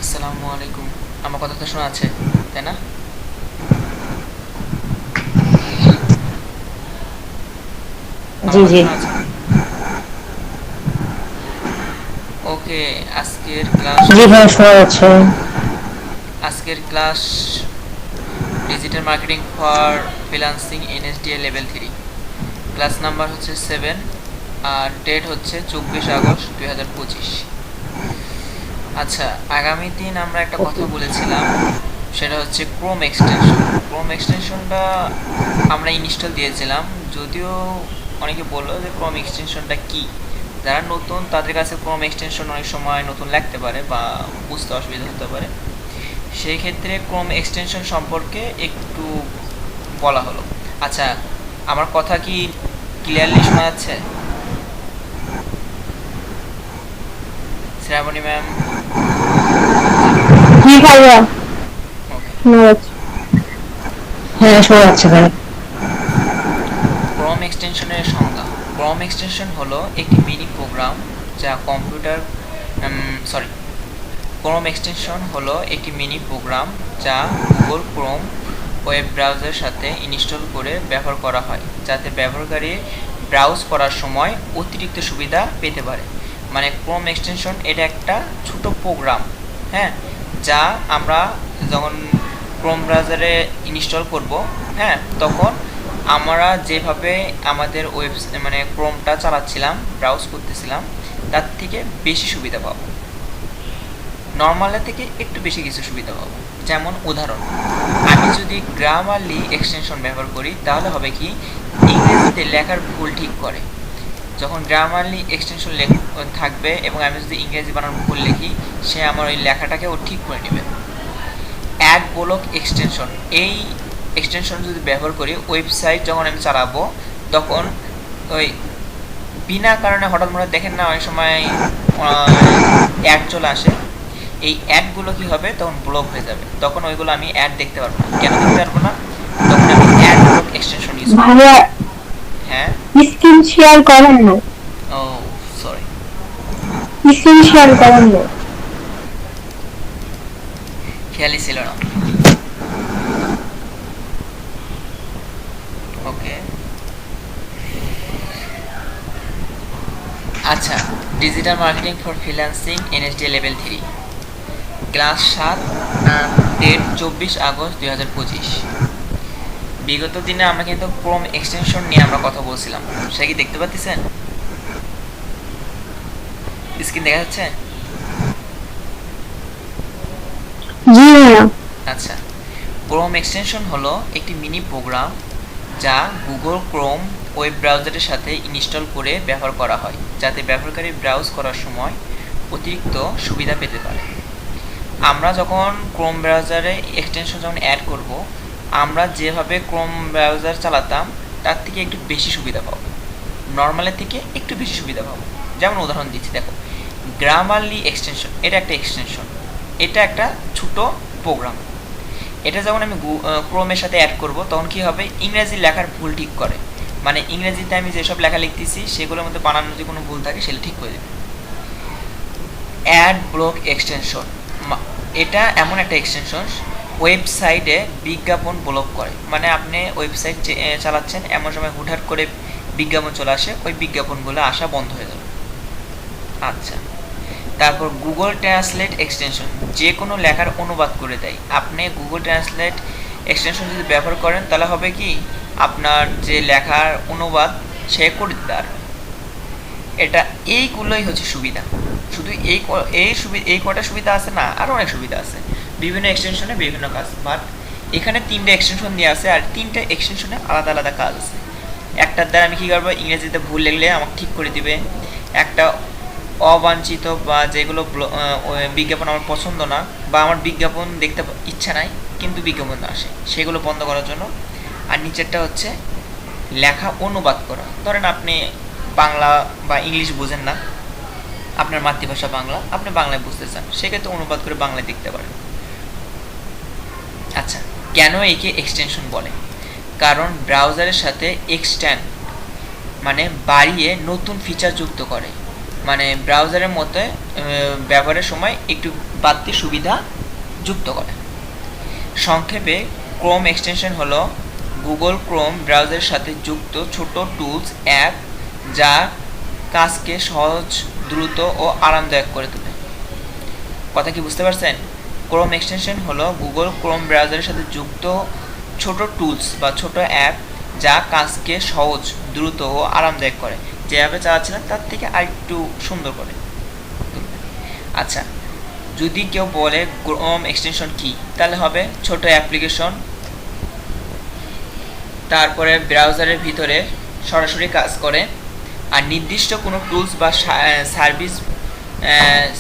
আসসালামু আলাইকুম। আমার কথা তো শোনা আছে, তাই না? জি, আমার কথা জি। শোনা আছে। ওকে, জি ভাইয়া শোনা যাচ্ছে। আজকের class digital marketing for freelancing NSDA level 3। Class number হচ্ছে 7 আর ডেট হচ্ছে 24 আগস্ট 2025। আচ্ছা, আগামী দিন আমরা একটা ওকে। কথা বলেছিলাম, সেটা হচ্ছে ক্রোম এক্সটেনশন। ক্রোম এক্সটেনশনটা আমরা ইনস্টল দিয়েছিলাম, যদিও অনেকে বললো যে ক্রোম এক্সটেনশনটা কি। যারা নতুন তাদের কাছে ক্রোম এক্সটেনশন অনেক সময় নতুন লাগতে পারে বা বুঝতে অসুবিধা হতে পারে। সেই ক্ষেত্রে ক্রোম এক্সটেনশন সম্পর্কে একটু বলা হলো। আচ্ছা, আমার কথা কি ক্লিয়ারলি শোনা যাচ্ছে? শ্রাবণী ম্যাম? জি ভাইয়া ওকে। শোনা যাচ্ছে। হ্যাঁ শোনা যাচ্ছে ভাইয়া। ক্রোম এক্সটেনশনের সংজ্ঞা: ক্রোম এক্সটেনশন হলো একটি মিনি প্রোগ্রাম যা কম্পিউটার সরি ক্রোম এক্সটেনশন হলো একটি মিনি প্রোগ্রাম যা গুগল ক্রোম ওয়েব ব্রাউজারের সাথে ইনস্টল করে ব্যবহার করা হয়, যাতে ব্যবহারকারী ব্রাউজ করার সময় অতিরিক্ত সুবিধা পেতে পারে। মানে ক্রোম এক্সটেনশন এটা একটা ছোট প্রোগ্রাম, হ্যাঁ, যা আমরা যখন ক্রোম ব্রাউজারে ইনস্টল করব, হ্যাঁ, তখন আমরা যেভাবে আমাদের মানে ক্রোমটা চালাচ্ছিলাম, ব্রাউজ করতেছিলাম, তার থেকে বেশি সুবিধা পাবো, নর্মালের থেকে একটু বেশি কিছু সুবিধা পাবো। যেমন উদাহরণ, আমি যদি গ্রামারলি এক্সটেনশন ব্যবহার করি তাহলে হবে কি, ইংরেজিতে লেখার ভুল ঠিক করে। যখন গ্রামারলি এক্সটেনশন থাকবে এবং আমি যদি ইংরেজি বানান ভুল লিখি, সে আমার ওই লেখাটাকেও ঠিক করে নেবে। অ্যাড ব্লক এক্সটেনশন, এই এক্সটেনশন যদি ব্যবহার করি, ওয়েবসাইট যখন আমি চালাবো তখন ওই বিনা কারণে হঠাৎ মনে দেখেন না অনেক সময় অ্যাড চলে আসে, এই অ্যাডগুলো কি হবে, তখন ব্লক হয়ে যাবে, তখন ওইগুলো আমি অ্যাড দেখতে পারবো না। কেন দেখতে পারবো না? তখন আমি অ্যাড ব্লক এক্সটেনশন ইউজ করব। ভাইয়া হ্যাঁ। স্ক্রিন শেয়ার করেন না। ও, সরি, স্ক্রিন শেয়ার করেন না। খেয়ালই ছিল না। ওকে। আচ্ছা, digital marketing for freelancing NSD level 3, class 7, date 24 August 2025। বিগত দিনে আমরা কিন্তু ক্রোম এক্সটেনশন নিয়ে আমরা কথা বলছিলাম, সেটা কি দেখতে পাচ্ছেন? স্ক্রিন দেখা যাচ্ছে? জি ভাইয়া। আচ্ছা, ক্রোম এক্সটেনশন হলো একটি মিনি প্রোগ্রাম যা গুগল ক্রোম ওয়েব ব্রাউজারের সাথে ইনস্টল করে ব্যবহার করা হয়, যাতে ব্যবহারকারী ব্রাউজ করার সময় অতিরিক্ত সুবিধা পেতে পারে। আমরা যখন ক্রোম ব্রাউজারে এক্সটেনশন যখন অ্যাড করব, আমরা যেভাবে ক্রোম ব্রাউজার চালাতাম তার থেকে একটু বেশি সুবিধা পাবো, নর্মালের থেকে একটু বেশি সুবিধা পাবো। যেমন উদাহরণ দিচ্ছি, দেখো, গ্রামারলি এক্সটেনশন এটা একটা এক্সটেনশন, এটা একটা ছোট প্রোগ্রাম। এটা যখন আমি ক্রোমের সাথে অ্যাড করব, তখন কি হবে, ইংরেজি লেখার ভুল ঠিক করে। মানে ইংরেজিতে আমি যেসব লেখা লিখতেছি সেগুলোর মধ্যে বানানোর যে কোনো ভুল থাকে সেটা ঠিক করে দেবে। অ্যাড ব্লক এক্সটেনশন, এটা এমন একটা এক্সটেনশন ওয়েবসাইটে বিজ্ঞাপন ব্লক করে। মানে আপনি ওয়েবসাইট চালাচ্ছেন, এমন সময় হুটহাট করে বিজ্ঞাপন চলে আসে, ওই বিজ্ঞাপনগুলো আসা বন্ধ হয়ে যাবে। আচ্ছা, তারপর গুগল ট্রান্সলেট এক্সটেনশন, যে কোনো লেখার অনুবাদ করে দেয়। আপনি গুগল ট্রান্সলেট এক্সটেনশন যদি ব্যবহার করেন তাহলে হবে কি, আপনার যে লেখার অনুবাদ সে করে দিতে পারবে। এটা এইগুলোই হচ্ছে সুবিধা। শুধু এই কটা সুবিধা আছে না, আরও অনেক সুবিধা আছে। বিভিন্ন এক্সটেনশনে বিভিন্ন কাজ, বাট এখানে 3টে এক্সটেনশন দেওয়া আছে, আর 3টে এক্সটেনশনে আলাদা আলাদা কাজ আছে। একটার দ্বারা আমি কী করবো, ইংরেজিতে ভুল লিখলে আমাকে ঠিক করে দিবে। একটা অবাঞ্ছিত বা যেগুলো বিজ্ঞাপন আমার পছন্দ না, বা আমার বিজ্ঞাপন দেখতে ইচ্ছা নাই কিন্তু বিজ্ঞাপন আসে, সেগুলো বন্ধ করার জন্য। আর নিচেরটা হচ্ছে লেখা অনুবাদ করা। ধরেন আপনি বাংলা বা ইংলিশ বোঝেন না, আপনার মাতৃভাষা বাংলা, আপনি বাংলায় বুঝতে চান, সেক্ষেত্রে অনুবাদ করে বাংলায় দেখতে পারেন। আচ্ছা, কেন একে এক্সটেনশন বলে? কারণ ব্রাউজারের সাথে এক্সট্যান্ড মানে বাড়িয়ে নতুন ফিচার যুক্ত করে। মানে ব্রাউজারের মধ্যে ব্যবহারের সময় একটু বাড়তি সুবিধা যুক্ত করে। সংক্ষেপে ক্রোম এক্সটেনশন হলো গুগল ক্রোম ব্রাউজারের সাথে যুক্ত ছোট টুলস অ্যাপ যা কাজকে সহজ, দ্রুত ও আরামদায়ক করে তোলে। কথা কি বুঝতে পারছেন? ক্রোম এক্সটেনশন হলো গুগল ক্রোম ব্রাউজারের সাথে যুক্ত ছোট টুলস বা ছোট অ্যাপ যা কাজকে সহজ, দ্রুত ও আরামদায়ক করে, যে অ্যাপে চালাচ্ছিলেন তার থেকে আরেকটু সুন্দর করে। আচ্ছা, যদি কেউ বলে ক্রোম এক্সটেনশন কি, তাহলে হবে ছোট অ্যাপ্লিকেশন, তারপরে ব্রাউজারের ভিতরে সরাসরি কাজ করে, আর নির্দিষ্ট কোনো টুলস বা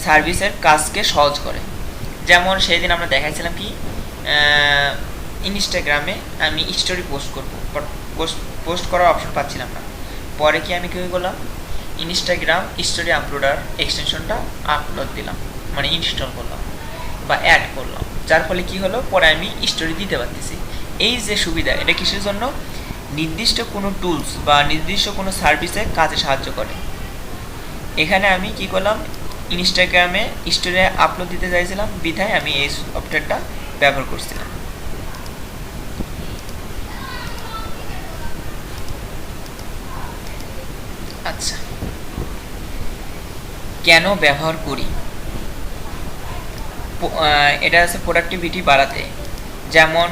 সার্ভিসের কাজকে সহজ করে। যেমন সেই দিন আমরা দেখাইছিলাম কি, ইনস্টাগ্রামে আমি স্টোরি পোস্ট করব, বাট পোস্ট করার অপশন পাচ্ছিলাম না। পরে কি আমি কী করলাম, ইনস্টাগ্রাম স্টোরি আপলোডার এক্সটেনশনটা আপলোড দিলাম, মানে ইনস্টল করলাম বা অ্যাড করলাম, যার ফলে কি হলো, পরে আমি স্টোরি দিতে পারতেছি। এই যে সুবিধা, এটা কিসের জন্য? নির্দিষ্ট কোনো টুলস বা নির্দিষ্ট কোনো সার্ভিসে কাজে সাহায্য করে। এখানে আমি কি করলাম, ইনস্টাগ্রামে স্টোরি আপলোড দিতে চাইছিলাম, বিধায় আমি এই সফটওয়্যারটা ব্যবহার করছিলাম। আচ্ছা, কেন ব্যবহার করি? এটা আছে প্রোডাক্টিভিটি বাড়াতে, যেমন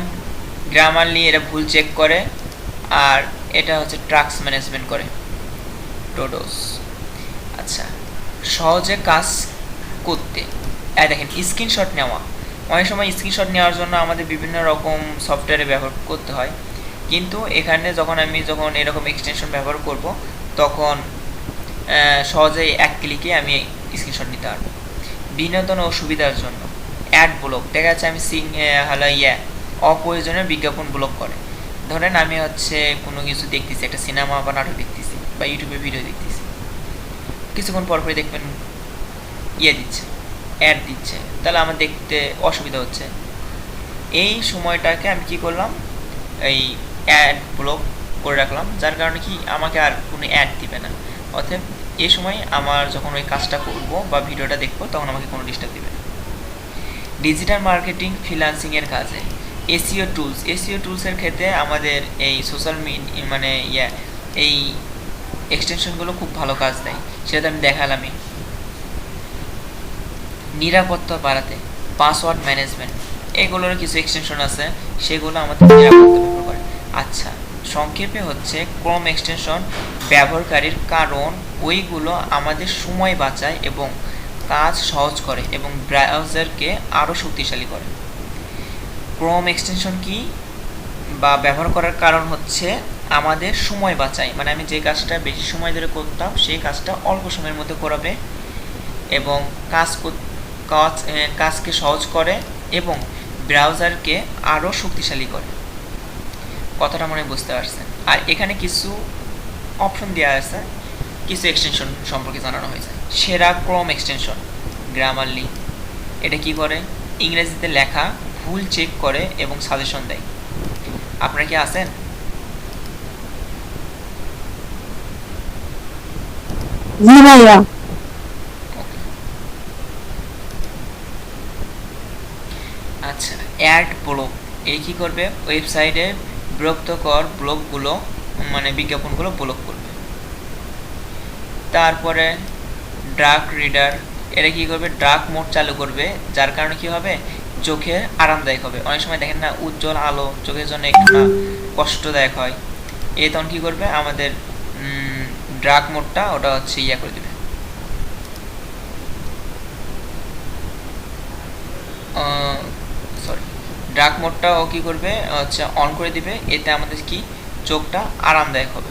গ্রামারলি এটা ভুল চেক করে, আর এটা হচ্ছে ট্রাক্স ম্যানেজমেন্ট করে, টোডোস। আচ্ছা, সহজে কাজ করতে, দেখেন স্ক্রিনশট নেওয়া, অনেক সময় স্ক্রিনশট নেওয়ার জন্য আমাদের বিভিন্ন রকম সফটওয়্যারে ব্যবহার করতে হয়, কিন্তু এখানে যখন এরকম এক্সটেনশন ব্যবহার করব, তখন সহজেই এক ক্লিকে আমি স্ক্রিনশট নিতে পারবো। বিনোদন ও সুবিধার জন্য, অ্যাড ব্লক, দেখা যাচ্ছে আমি অপ্রয়োজনীয় বিজ্ঞাপন ব্লক করে। ধরেন আমি হচ্ছে কোনো কিছু দেখতেছি, একটা সিনেমা বা নাটক দেখতেছি বা ইউটিউবে ভিডিও দেখতেছি, কিছুক্ষণ পরপরই দেখবেন দিচ্ছে, অ্যাড দিচ্ছে, তাহলে আমার দেখতে অসুবিধা হচ্ছে। এই সময়টাকে আমি কি করলাম, এই অ্যাড ব্লক করে রাখলাম, যার কারণে কি আমাকে আর কোনো অ্যাড দিবে না। অতএব এই সময় আমার যখন ওই কাজটা করব বা ভিডিওটা দেখবো, তখন আমাকে কোনো ডিস্টার্ব দিবে না। ডিজিটাল মার্কেটিং, ফ্রিল্যান্সিংয়ের কাজে, এসইও টুলসের ক্ষেত্রে আমাদের এই সোশ্যাল মিডিয়া এই এক্সটেনশনগুলো খুব ভালো কাজ দেয়, সেটা আমি দেখালামই। নিরাপত্তা বাড়াতে, পাসওয়ার্ড ম্যানেজমেন্ট, এগুলোর কিছু এক্সটেনশন আছে, সেগুলো আমাদের নিরাপত্তা ব্যবহার করে। আচ্ছা, সংক্ষেপে হচ্ছে ক্রোম এক্সটেনশন ব্যবহারকারীর কারণ ওইগুলো আমাদের সময় বাঁচায় এবং কাজ সহজ করে এবং ব্রাউজারকে আরও শক্তিশালী করে। ক্রোম এক্সটেনশন কি বা ব্যবহার করার কারণ হচ্ছে আমাদের সময় বাঁচায়, মানে আমি যে কাজটা বেশি সময় ধরে করতাম সেই কাজটা অল্প সময়ের মধ্যে করাবে এবং কাজকে সহজ করে এবং ব্রাউজারকে আরও শক্তিশালী করে। কথাটা মনে বুঝতে পারছেন? আর এখানে কিছু অপশন দেওয়া আছে, কিছু এক্সটেনশন সম্পর্কে জানানো হয়েছে। সেরা ক্রোম এক্সটেনশন, গ্রামারলি, এটা কি করে, ইংরেজিতে লেখা ভুল চেক করে এবং সাজেশন দেয়। আপনারা কি আছেন? জি ভাইয়া। আচ্ছা, অ্যাড ব্লক, এই কি করবে, ওয়েবসাইটে বিরক্তকর ব্লকগুলো মানে বিজ্ঞাপনগুলো ব্লক করবে। তারপরে ডার্ক রিডার, এটা কি করবে, ডার্ক মোড চালু করবে, যার কারণে কি হবে, চোখে আরামদায়ক হবে। অনেক সময় দেখেন না, উজ্জ্বল আলো চোখের জন্য একটু না কষ্টদায়ক হয়, এই তখন কি করবে, আমাদের ডার্ক মোডটা ওটা হচ্ছে করে দেবে। ডার্ক মোডটা ও কি করবে, হচ্ছে অন করে দিবে, এতে আমাদের কি চোখটা আরামদায়ক হবে।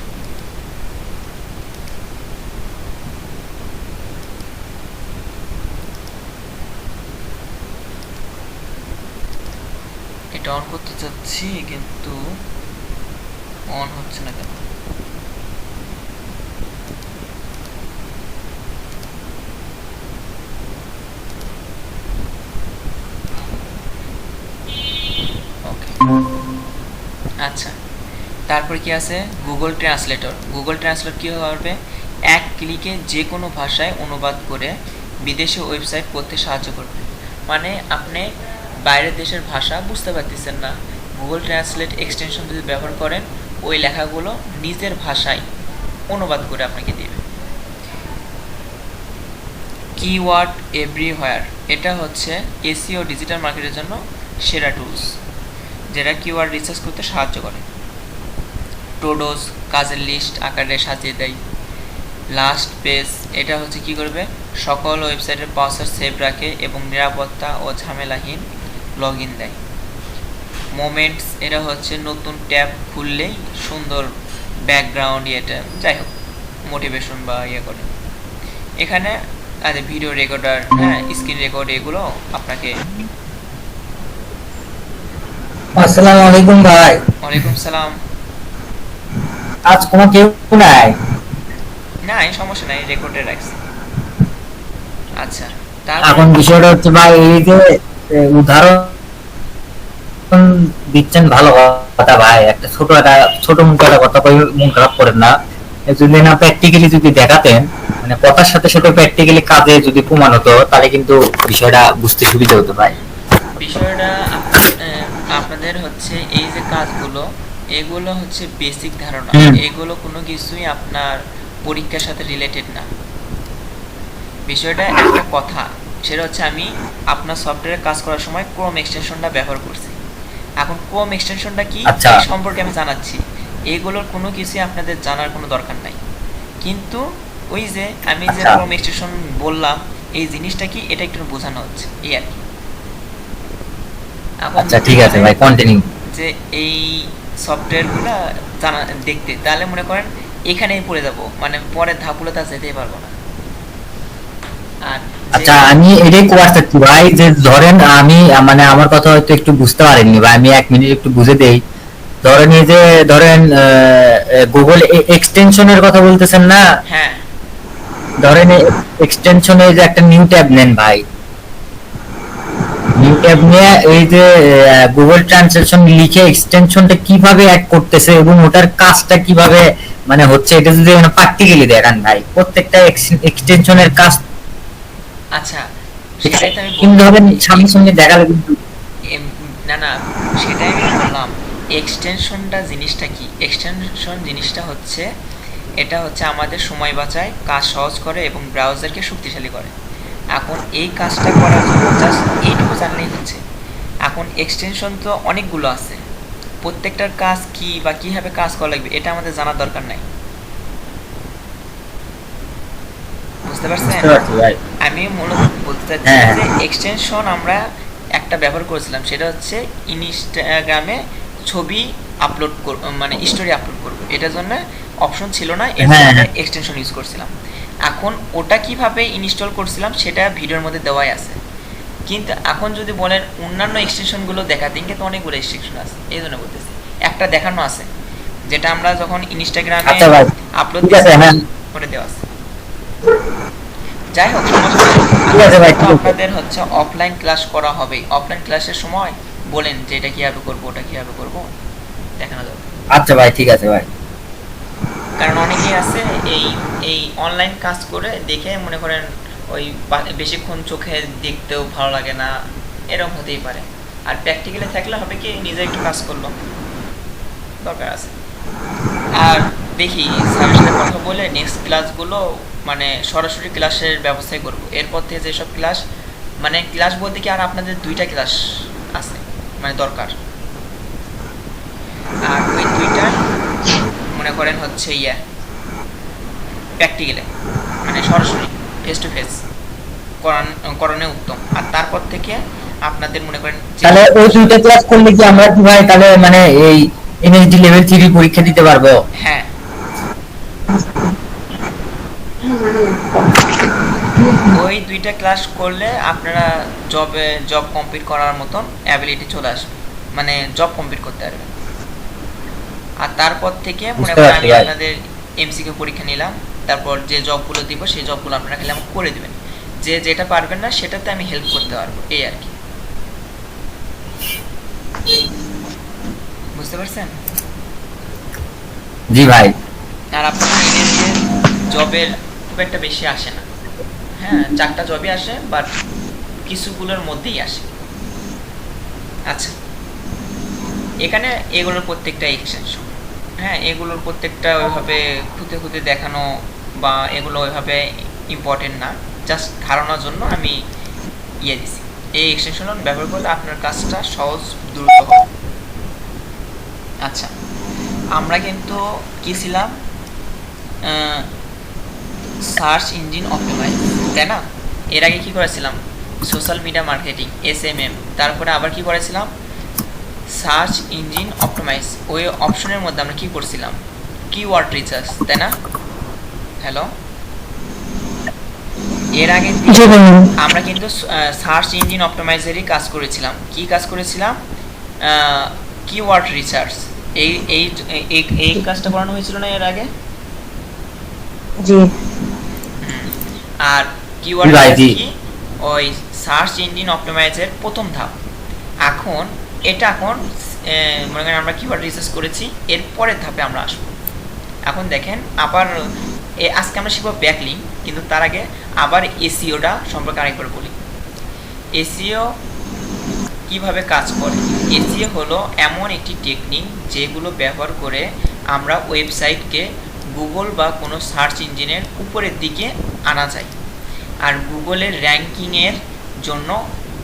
এটা অন করতে চাচ্ছি কিন্তু অন হচ্ছে না কেন? আচ্ছা, তারপর কি আছে, গুগল ট্রান্সলেটর। গুগল ট্রান্সলেটর কী করবে, এক ক্লিকে যে কোনো ভাষায় অনুবাদ করে বিদেশি ওয়েবসাইট পড়তে সাহায্য করবে। মানে আপনি বাইরের দেশের ভাষা বুঝতে পারতেছেন না, গুগল ট্রান্সলেট এক্সটেনশন যদি ব্যবহার করেন ওই লেখাগুলো নিজের ভাষায় অনুবাদ করে আপনাকে দেবে। কিওয়ার্ড এভরিহোয়ার, এটা হচ্ছে এসইও ডিজিটাল মার্কেটের জন্য সেরা টুলস, যেটা কিওয়ার্ড রিসার্চ করতে সাহায্য করে। টোডোস কাজের লিস্ট আকারে সাজিয়ে দেয়। লাস্ট পেজ, এটা হচ্ছে কি করবে, সকল ওয়েবসাইটের পাসওয়ার্ড সেভ রাখে এবং নিরাপত্তা ও ঝামেলাহীন লগ ইন দেয়। মোমেন্টস, এটা হচ্ছে নতুন ট্যাব খুললেই সুন্দর ব্যাকগ্রাউন্ড, এটা যাই হোক মোটিভেশন বা ইয়ে করে। এখানে ভিডিও রেকর্ডার, হ্যাঁ স্ক্রিন রেকর্ড, এগুলো আপনাকে। আসসালামু আলাইকুম ভাই। ওয়ালাইকুম সালাম। আজ কোনো কেউ নাই? নাই, সমস্যা নাই, রেকর্ডে রাখছি। আচ্ছা, এখন বিষয়টা হচ্ছে ভাই এই যে উদাহরণ দিচ্ছেন, ভালো কথা ভাই, একটা ছোট মুখে একটা কথা কই, মন খারাপ করেন না। যদি না প্র্যাকটিক্যালি যদি দেখাতেন, মানে কথার সাথে সাথে প্র্যাকটিক্যালি কাজে যদি প্রমাণ হতো, তাহলে কিন্তু বিষয়টা বুঝতে সুবিধা হতো ভাই। বিষয়টা আপনাদের হচ্ছে এই যে কাজগুলো, এগুলো হচ্ছে বেসিক ধারণা, এগুলো কোনো কিছুই আপনার পরীক্ষার সাথে রিলেটেড না। বিষয়টা একটা কথা, সেটা হচ্ছে আমি আপনার সফটওয়্যারে কাজ করার সময় ক্রোম এক্সটেনশনটা ব্যবহার করছি। এখন ক্রোম এক্সটেনশনটা কি এই সম্পর্কে আমি জানাচ্ছি, এগুলোর কোনো কিছুই আপনাদের জানার কোনো দরকার নাই। কিন্তু ওই যে আমি যে ক্রোম এক্সটেনশন বললাম, এই জিনিসটা কি এটা একটু বোঝানো হচ্ছে, এই আর কি। আচ্ছা ঠিক আছে ভাই, কন্টিনিউ। যে এই সফটওয়্যারগুলো জানা দেখতে, তাহলে মনে করেন এখানেই পড়ে যাব, মানে পরের ধাপগুলোতে যেতেই পারবো না। আর আচ্ছা, আমি এটাই কোয়ার চাচ্ছি ভাই, যে ধরেন আমি মানে আমার কথা হয়তো একটু বুঝতে পারেননি ভাই, আমি 1 মিনিট একটু বুঝে দেই। ধরেন এই যে ধরেন গুগল এক্সটেনশনের কথা বলতেছেন না? হ্যাঁ। ধরেন এক্সটেনশনে যে একটা নিউ ট্যাব নেন ভাই, নিউ ট্যাব নিয়ে এই যে গুগল ট্রান্সলেশন লিখে এক্সটেনশনটা কিভাবে অ্যাড করতেছে এবং ওটার কাজটা কিভাবে মানে হচ্ছে, এটা যদি মানে প্র্যাকটিক্যালি দেখান ভাই, প্রত্যেকটা এক্সটেনশনের কাজ। আচ্ছা, সেটাই তো আমি কিন্তু ধরেন সামনে সামনে দেখালে কিন্তু না না, সেটাই আমি বললাম। এক্সটেনশনটা জিনিসটা কি, এক্সটেনশন জিনিসটা হচ্ছে, এটা হচ্ছে আমাদের সময় বাঁচায়, কাজ সহজ করে এবং ব্রাউজারকে শক্তিশালী করে। এখন এই কাজটা করার জন্য জাস্ট এইটুকু জানলেই হচ্ছে। এখন এক্সটেনশন তো অনেকগুলো আছে, প্রত্যেকটার কাজ কি বা কীভাবে কাজ করা লাগবে এটা আমাদের জানার দরকার নাই। বুঝতে পারছেন? আমি মূলত বলতে চাচ্ছি যে এক্সটেনশন আমরা একটা ব্যবহার করেছিলাম, সেটা হচ্ছে ইনস্টাগ্রামে ছবি আপলোড মানে স্টোরি আপলোড করব, এটার জন্য অপশন ছিল না, এর জন্য এক্সটেনশন ইউজ করছিলাম। এখন ওটা কিভাবে ইনস্টল করছিলাম সেটা ভিডিওর মধ্যে দেওয়াই আছে। কিন্তু এখন যদি বলেন অন্যান্য এক্সটেনশনগুলো দেখাতে, কিন্তু অনেকগুলো এক্সটেনশন আছে, এই জন্য বলতেছি। একটা দেখানো আছে যেটা আমরা যখন ইনস্টাগ্রামে আপলোড করে দেওয়া আছে। যাই হোক, আপনাদের হচ্ছে অফলাইন ক্লাস করা হবে, অফলাইন ক্লাসের সময় বলেন যে এটা কিভাবে করব, ওটা কিভাবে করব দেখানো যাবে। আচ্ছা ভাই, ঠিক আছে ভাই। কারণ অনেকেই আছে এই এই অনলাইন কাজ করে দেখে মনে করেন ওই বেশিক্ষণ চোখে দেখতেও ভালো লাগে না, এরকম হতেই পারে। আর প্র্যাকটিক্যালি থাকলে হবে কি, নিজে একটু কাজ করলো দরকার আছে। আর দেখি স্যারের সাথে কথা বলে নেক্সট ক্লাসগুলো মানে সরাসরি ক্লাসের ব্যবস্থাই করব। এরপর থেকে যেসব ক্লাস, মানে ক্লাস বলতে কি আর আপনাদের 2টা ক্লাস আছে মানে দরকার। আর ওই 2টা মনে করেন হচ্ছে প্র্যাকটিক্যালে, মানে সরাসরি ফেস টু ফেস করানো উত্তম। আর তারপর থেকে আপনাদের মনে করেন তাহলে ওই 2টা ক্লাস করলে কি আমরা কি ভাই তাহলে মানে এই এনএসডি লেভেল 3 পরীক্ষা দিতে পারবো? হ্যাঁ, ওই 2টা ক্লাস করলে আপনারা জব কমপ্লিট করার মতন অ্যাবিলিটি চলে আসবে, মানে জব কমপ্লিট করতে পারবেন। আর তারপর থেকে মনে করেন আমি আপনাদের এমসিকিউ পরীক্ষা নিলাম, তারপর যে জবগুলো দিব সেই জবগুলো আপনারা খালি আমাকে করে দিবেন, যে যেটা পারবেন না সেটাতে আমি হেল্প করতে পারবো, এই আর কি। বুঝতে পারছেন? জি ভাই। আর আপনাদের জবের খুব একটা বেশি আসে না, হ্যাঁ, 4টা জবই আসে, বাট কিছুগুলোর মধ্যেই আসে। আচ্ছা, এখানে এগুলোর প্রত্যেকটা এক্সটেনশন, হ্যাঁ, এগুলোর প্রত্যেকটা ওইভাবে খুঁতে খুঁতে দেখানো বা এগুলো ওইভাবে ইম্পর্টেন্ট না, জাস্ট ধারণার জন্য আমি দিছি। এই এক্সটেনশন ব্যবহার করলে আপনার কাজটা সহজ, দ্রুত হবে। আচ্ছা, আমরা কিন্তু কি ছিলাম, সার্চ ইঞ্জিন অপটিমাইজ, তাই না? এর আগে কি করেছিলাম, সোশ্যাল মিডিয়া মার্কেটিং, SMM, তারপরে আবার কি করেছিলাম, সার্চ ইঞ্জিন অপটিমাইজ। ওই অপশনের মধ্যে আমরা কি করছিলাম, কিওয়ার্ড রিসার্চ, তাই না? হ্যালো, এর আগে আমরা কিন্তু সার্চ ইঞ্জিন অপটিমাইজারই কাজ করেছিলাম। কি কাজ করেছিলাম, কিওয়ার্ড রিসার্চ। এই এই এই কাজটা করানো হয়েছিল না এর আগে? জি। আর কিওয়ার্ড কি, ওই সার্চ ইঞ্জিন অপটিমাইজের প্রথম ধাপ। এখন মনে করেন আমরা কিওয়ার্ড রিসার্চ করেছি, এর পরের ধাপে আমরা আসবো। এখন দেখেন, আবার আজকে আমরা শিখবো ব্যাকলিংক, কিন্তু তার আগে আবার এসইওটা সম্পর্কে আরেকবার বলি। এসইও কিভাবে কাজ করে? এসইও হলো এমন একটি টেকনিক যেগুলো ব্যবহার করে আমরা ওয়েবসাইটকে গুগল বা কোনো সার্চ ইঞ্জিনের উপরের দিকে আনা যায়। আর গুগলের র্যাঙ্কিংয়ের জন্য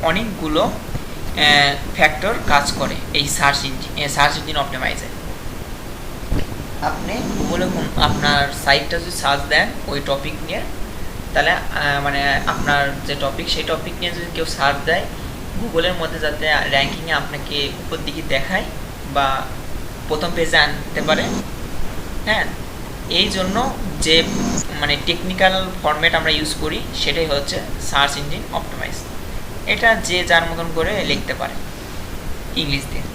অনেকগুলো ফ্যাক্টর কাজ করে এই সার্চ ইঞ্জিন অপটিমাইজে। আপনি গুগলে আপনার সাইটটা যদি সার্চ দেন ওই টপিক নিয়ে, তাহলে মানে আপনার যে টপিক, সেই টপিক নিয়ে যদি কেউ সার্চ দেয় গুগলের মধ্যে, যাতে র্যাঙ্কিংয়ে আপনাকে উপর দিকে দেখায় বা প্রথম পেজে আনতে পারে। হ্যাঁ, এই জন্য যে মানে টেকনিক্যাল ফরম্যাট আমরা ইউজ করি সেটাই হচ্ছে সার্চ ইঞ্জিন অপটিমাইজ। এটা যে যার মতন করে লিখতে পারে ইংলিশ দিয়ে।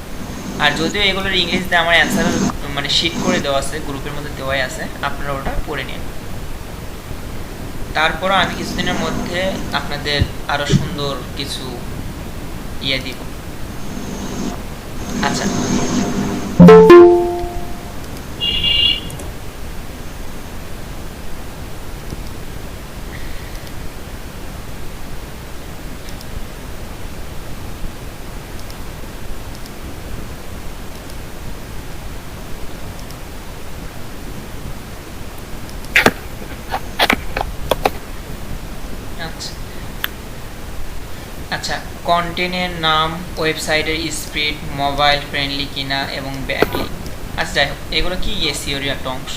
আর যদিও এগুলোর ইংলিশ দিয়ে আমার অ্যান্সার মানে শিট করে দেওয়া আছে, গ্রুপের মধ্যে দেওয়াই আছে, আপনারা ওটা পড়ে নিন। তারপরও আমি কিছুদিনের মধ্যে আপনাদের আরো সুন্দর কিছু দিব। আচ্ছা, আচ্ছা, কন্টেন্টের নাম, ওয়েবসাইটের স্পিড, মোবাইল ফ্রেন্ডলি কিনা এবং ব্যাকলিংক। আচ্ছা, যাই হোক, এগুলো কি এসইওর একটা অংশ।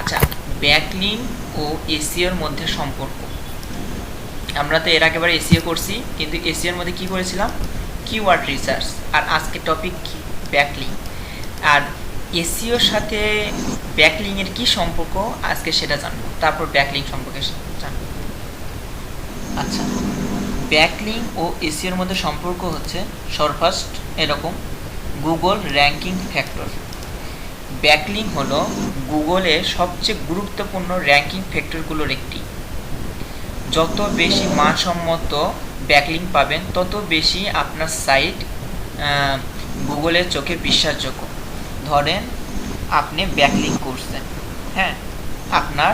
আচ্ছা, ব্যাকলিংক ও এসইওর মধ্যে সম্পর্ক। আমরা তো এর আগেবার এসইও করছি, কিন্তু এসইওর মধ্যে কি করেছিলাম, কিওয়ার্ড রিসার্চ। আর আজকে টপিক কি, ব্যাকলিংক। আর এসইওর সাথে ব্যাকলিংকের কি সম্পর্ক আজকে সেটা জানবো, তারপর ব্যাকলিংক সম্পর্কে জানবো। আচ্ছা, ব্যাকলিংক ও এসইওর মধ্যে সম্পর্ক হচ্ছে সর্বফার্স্ট এরকম, গুগল র্যাঙ্কিং ফ্যাক্টর। ব্যাকলিংক হলো গুগলের সবচেয়ে গুরুত্বপূর্ণ র্যাঙ্কিং ফ্যাক্টরগুলোর একটি। যত বেশি মানসম্মত ব্যাকলিংক পাবেন তত বেশি আপনার সাইট গুগলের চোখে বিশ্বাসযোগ্য। ধরেন আপনি ব্যাকলিংক করছেন, হ্যাঁ, আপনার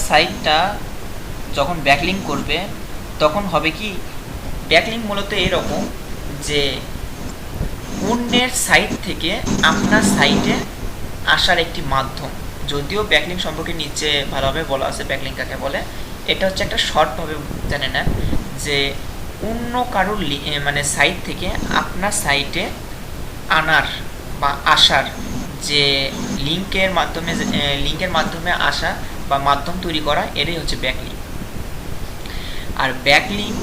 সাইটটা যখন ব্যাকলিংক করবে তখন হবে কি, ব্যাকলিংক মূলত এরকম যে অন্যের সাইট থেকে আপনার সাইটে আসার একটি মাধ্যম। যদিও ব্যাকলিংক সম্পর্কে নিচে ভালোভাবে বলা আছে ব্যাকলিংক কাকে বলে। এটা হচ্ছে একটা শর্টভাবে জেনে নেন যে অন্য কারোর মানে সাইট থেকে আপনার সাইটে আনার বা আসার যে লিঙ্কের মাধ্যমে আসা বা মাধ্যম তৈরি করা, এটাই হচ্ছে ব্যাকলিংক। আর ব্যাকলিংক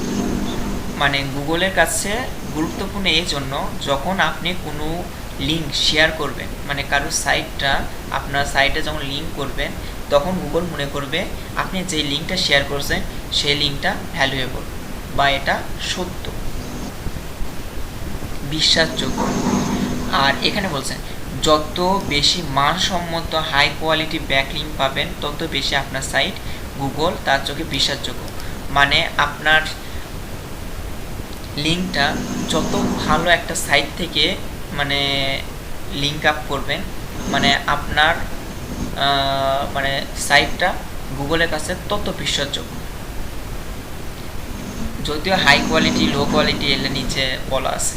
মানে গুগলের কাছে গুরুত্বপূর্ণ এই জন্য, যখন আপনি কোনো লিঙ্ক শেয়ার করবেন, মানে কারোর আপনার সাইটে যখন লিঙ্ক করবেন, তখন গুগল মনে করবে আপনি যে লিঙ্কটা শেয়ার করছেন সেই লিঙ্কটা ভ্যালুয়েবল বা এটা সত্য, বিশ্বাসযোগ্য। আর এখানে বলছেন যত বেশি মানসম্মত হাই কোয়ালিটি ব্যাকলিংক পাবেন তত বেশি আপনার সাইট গুগল তার চোখে বিশ্বাসযোগ্য। মানে আপনার লিঙ্কটা যত ভালো একটা সাইট থেকে মানে লিঙ্ক আপ করবেন, মানে আপনার মানে সাইটটা গুগলের কাছে তত বিশ্বাসযোগ্য। যদিও হাই কোয়ালিটি লো কোয়ালিটি এর নিচে বলা আছে।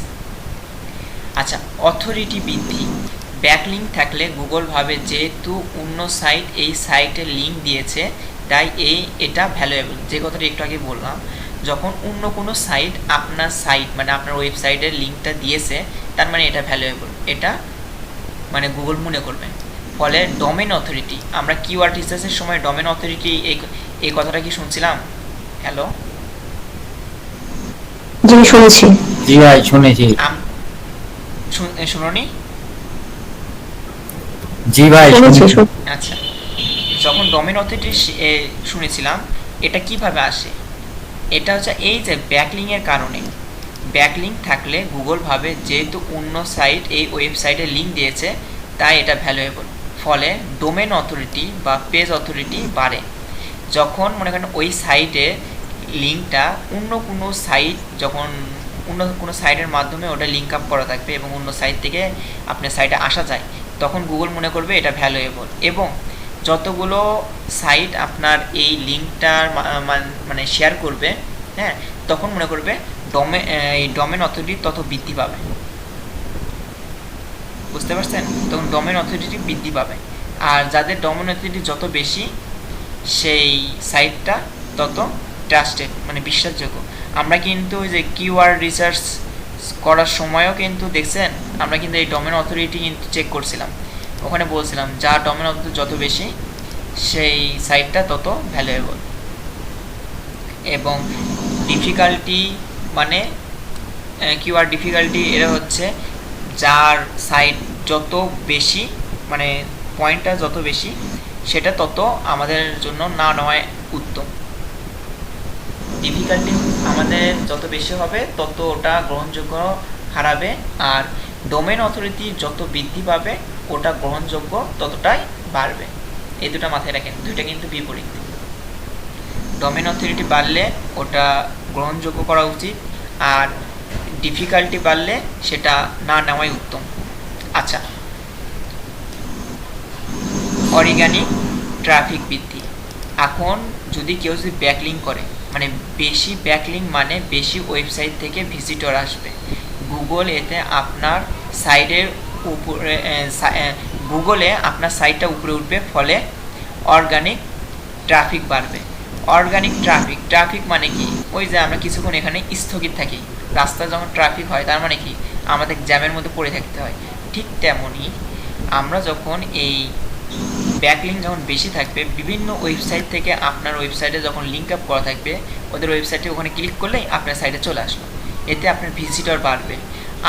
আচ্ছা, অথরিটি বৃদ্ধি। ব্যাকলিঙ্ক থাকলে গুগল ভাবে যেহেতু অন্য সাইট এই সাইটের লিঙ্ক দিয়েছে তাই এটা ভ্যালুয়েবল। যে কথাটা একটু আগে বললাম, যখন অন্য কোনো সাইট আপনার সাইট মানে আপনার ওয়েবসাইটের লিঙ্কটা দিয়েছে তার মানে এটা ভ্যালুয়েবল, এটা মানে গুগল মনে করবে। ফলে ডোমেন অথরিটি, আমরা কিওয়ার্ড রিসার্চের সময় ডোমেন অথরিটি এই কথাটা কি শুনছিলাম? হ্যালো, জি শুনেছি। জি ভাই শুনেছি। শুনুনি? জি ভাই শুনেছি শুনেছি। আচ্ছা, যখন ডোমেন অথরিটি শুনেছিলাম, এটা কিভাবে আসে? এটা হচ্ছে এই যে ব্যাকলিংয়ের কারণে। ব্যাকলিঙ্ক থাকলে গুগল ভাবে যেহেতু অন্য সাইট এই ওয়েবসাইটে লিঙ্ক দিয়েছে তাই এটা ভ্যালুয়েবল। ফলে ডোমেন অথরিটি বা পেজ অথরিটি বাড়ে। যখন মনে করেন ওই সাইটে লিঙ্কটা অন্য কোনো সাইট, যখন অন্য কোনো সাইটের মাধ্যমে ওটা লিঙ্ক আপ করা থাকবে এবং অন্য সাইট থেকে আপনার সাইটে আসা যায়, তখন গুগল মনে করবে এটা ভ্যালুয়েবল। এবং যতগুলো সাইট আপনার এই লিঙ্কটার মানে শেয়ার করবে, হ্যাঁ, তখন মনে করবে এই ডোমেন অথরিটি তত বৃদ্ধি পাবে। বুঝতে পারছেন? তখন ডোমেন অথরিটি বৃদ্ধি পাবে। আর যাদের ডোমেন অথরিটি যত বেশি, সেই সাইটটা তত ট্রাস্টেড মানে বিশ্বাসযোগ্য। আমরা কিন্তু ওই যে কিওয়ার্ড রিসার্চ করার সময়ও কিন্তু দেখছেন, আমরা কিন্তু এই ডোমেন অথরিটি কিন্তু চেক করছিলাম। ওখানে বলছিলাম যা ডোমেন অথরিটি যত বেশি সেই সাইটটা তত ভ্যালুয়েবল। এবং ডিফিকাল্টি মানে কিওয়ার্ড ডিফিকাল্টি এরা হচ্ছে যার সাইট যত বেশি মানে পয়েন্টটা যত বেশি সেটা তত আমাদের জন্য না নেওয়াই উত্তম। ডিফিকাল্টি আমাদের যত বেশি হবে তত ওটা গ্রহণযোগ্য হারাবে, আর ডোমেন অথরিটি যত বৃদ্ধি পাবে ওটা গ্রহণযোগ্য ততটাই বাড়বে। এই দুটো মাথায় রাখেন, দুইটা কিন্তু বিপরীত। ডোমেন অথরিটি বাড়লে ওটা গ্রহণযোগ্য করা উচিত, আর ডিফিকাল্টি বাড়লে সেটা না নেওয়াই উত্তম। আচ্ছা, অর্গানিক ট্রাফিক বৃদ্ধি। এখন যদি কেউ যদি ব্যাকলিঙ্ক করে, মানে বেশি ব্যাকলিঙ্ক মানে বেশি ওয়েবসাইট থেকে ভিজিটর আসবে, গুগল এতে আপনার সাইটের উপরে গুগলে আপনার সাইটটা উপরে উঠবে, ফলে অর্গানিক ট্রাফিক বাড়বে। অর্গানিক ট্রাফিক মানে কি? ওই যে আমরা কিছুক্ষণ এখানে স্থগিত থাকি, রাস্তায় যখন ট্রাফিক হয় তার মানে কি আমাদের জ্যামের মধ্যে পড়ে থাকতে হয়। ঠিক তেমনই আমরা যখন এই ব্যাকলিঙ্ক যখন বেশি থাকবে, বিভিন্ন ওয়েবসাইট থেকে আপনার ওয়েবসাইটে যখন লিঙ্ক আপ করা থাকবে, ওদের ওয়েবসাইটে ওখানে ক্লিক করলেই আপনার সাইটে চলে আসলো, এতে আপনার ভিজিটর বাড়বে।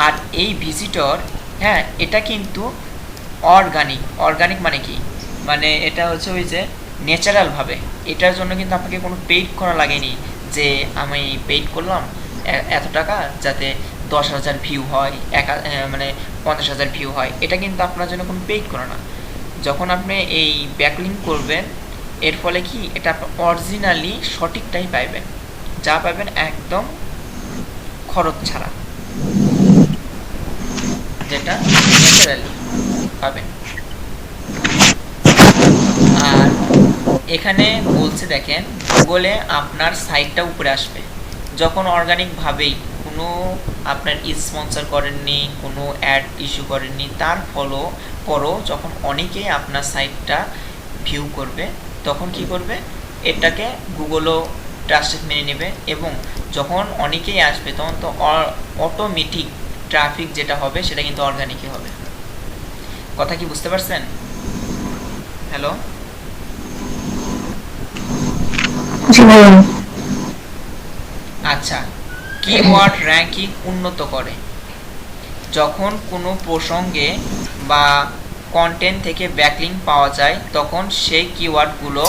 আর এই ভিজিটর, হ্যাঁ, এটা কিন্তু অর্গানিক মানে কি? মানে এটা হচ্ছে ওই যে ন্যাচারালভাবে। এটার জন্য কিন্তু আপনাকে কোনো পেইড করা লাগেনি যে আমি পেইড করলাম এত টাকা যাতে 10,000 ভিউ হয়, মানে 50,000 ভিউ হয়। এটা কিন্তু আপনার জন্য কোনো পেইড করা না। যখন আপনি এই ব্যাকলিঙ্ক করবেন, এর ফলে কি এটা আপনি অরিজিনালি সঠিকটাই পাইবেন, যা পাবেন একদম খরচ ছাড়া, যেটা ন্যাচারালি পাবেন। আর এখানে বলছে দেখেন, গুগলে আপনার সাইটটা উপরে আসবে যখন অর্গানিকভাবেই কোনো আপনার স্পন্সর করেননি, কোনো অ্যাড ইস্যু করেননি, তার পরও যখন অনেকেই আপনার সাইটটা ভিউ করবে, তখন কি করবে, এটাকে গুগলও ট্রাস্টেড মেনে নেবে। এবং যখন অনেকেই আসবে তখন তো অটোমেটিক ট্রাফিক যেটা হবে সেটা কিন্তু অর্গানিকই হবে। কথা কি বুঝতে পারছেন? হ্যালো, জি ভাইয়া। আচ্ছা, কিওয়ার্ড র্যাঙ্কিং উন্নত করে। যখন কোনো প্রসঙ্গে বা কন্টেন্ট থেকে ব্যাকলিঙ্ক পাওয়া যায় তখন সেই কিওয়ার্ডগুলো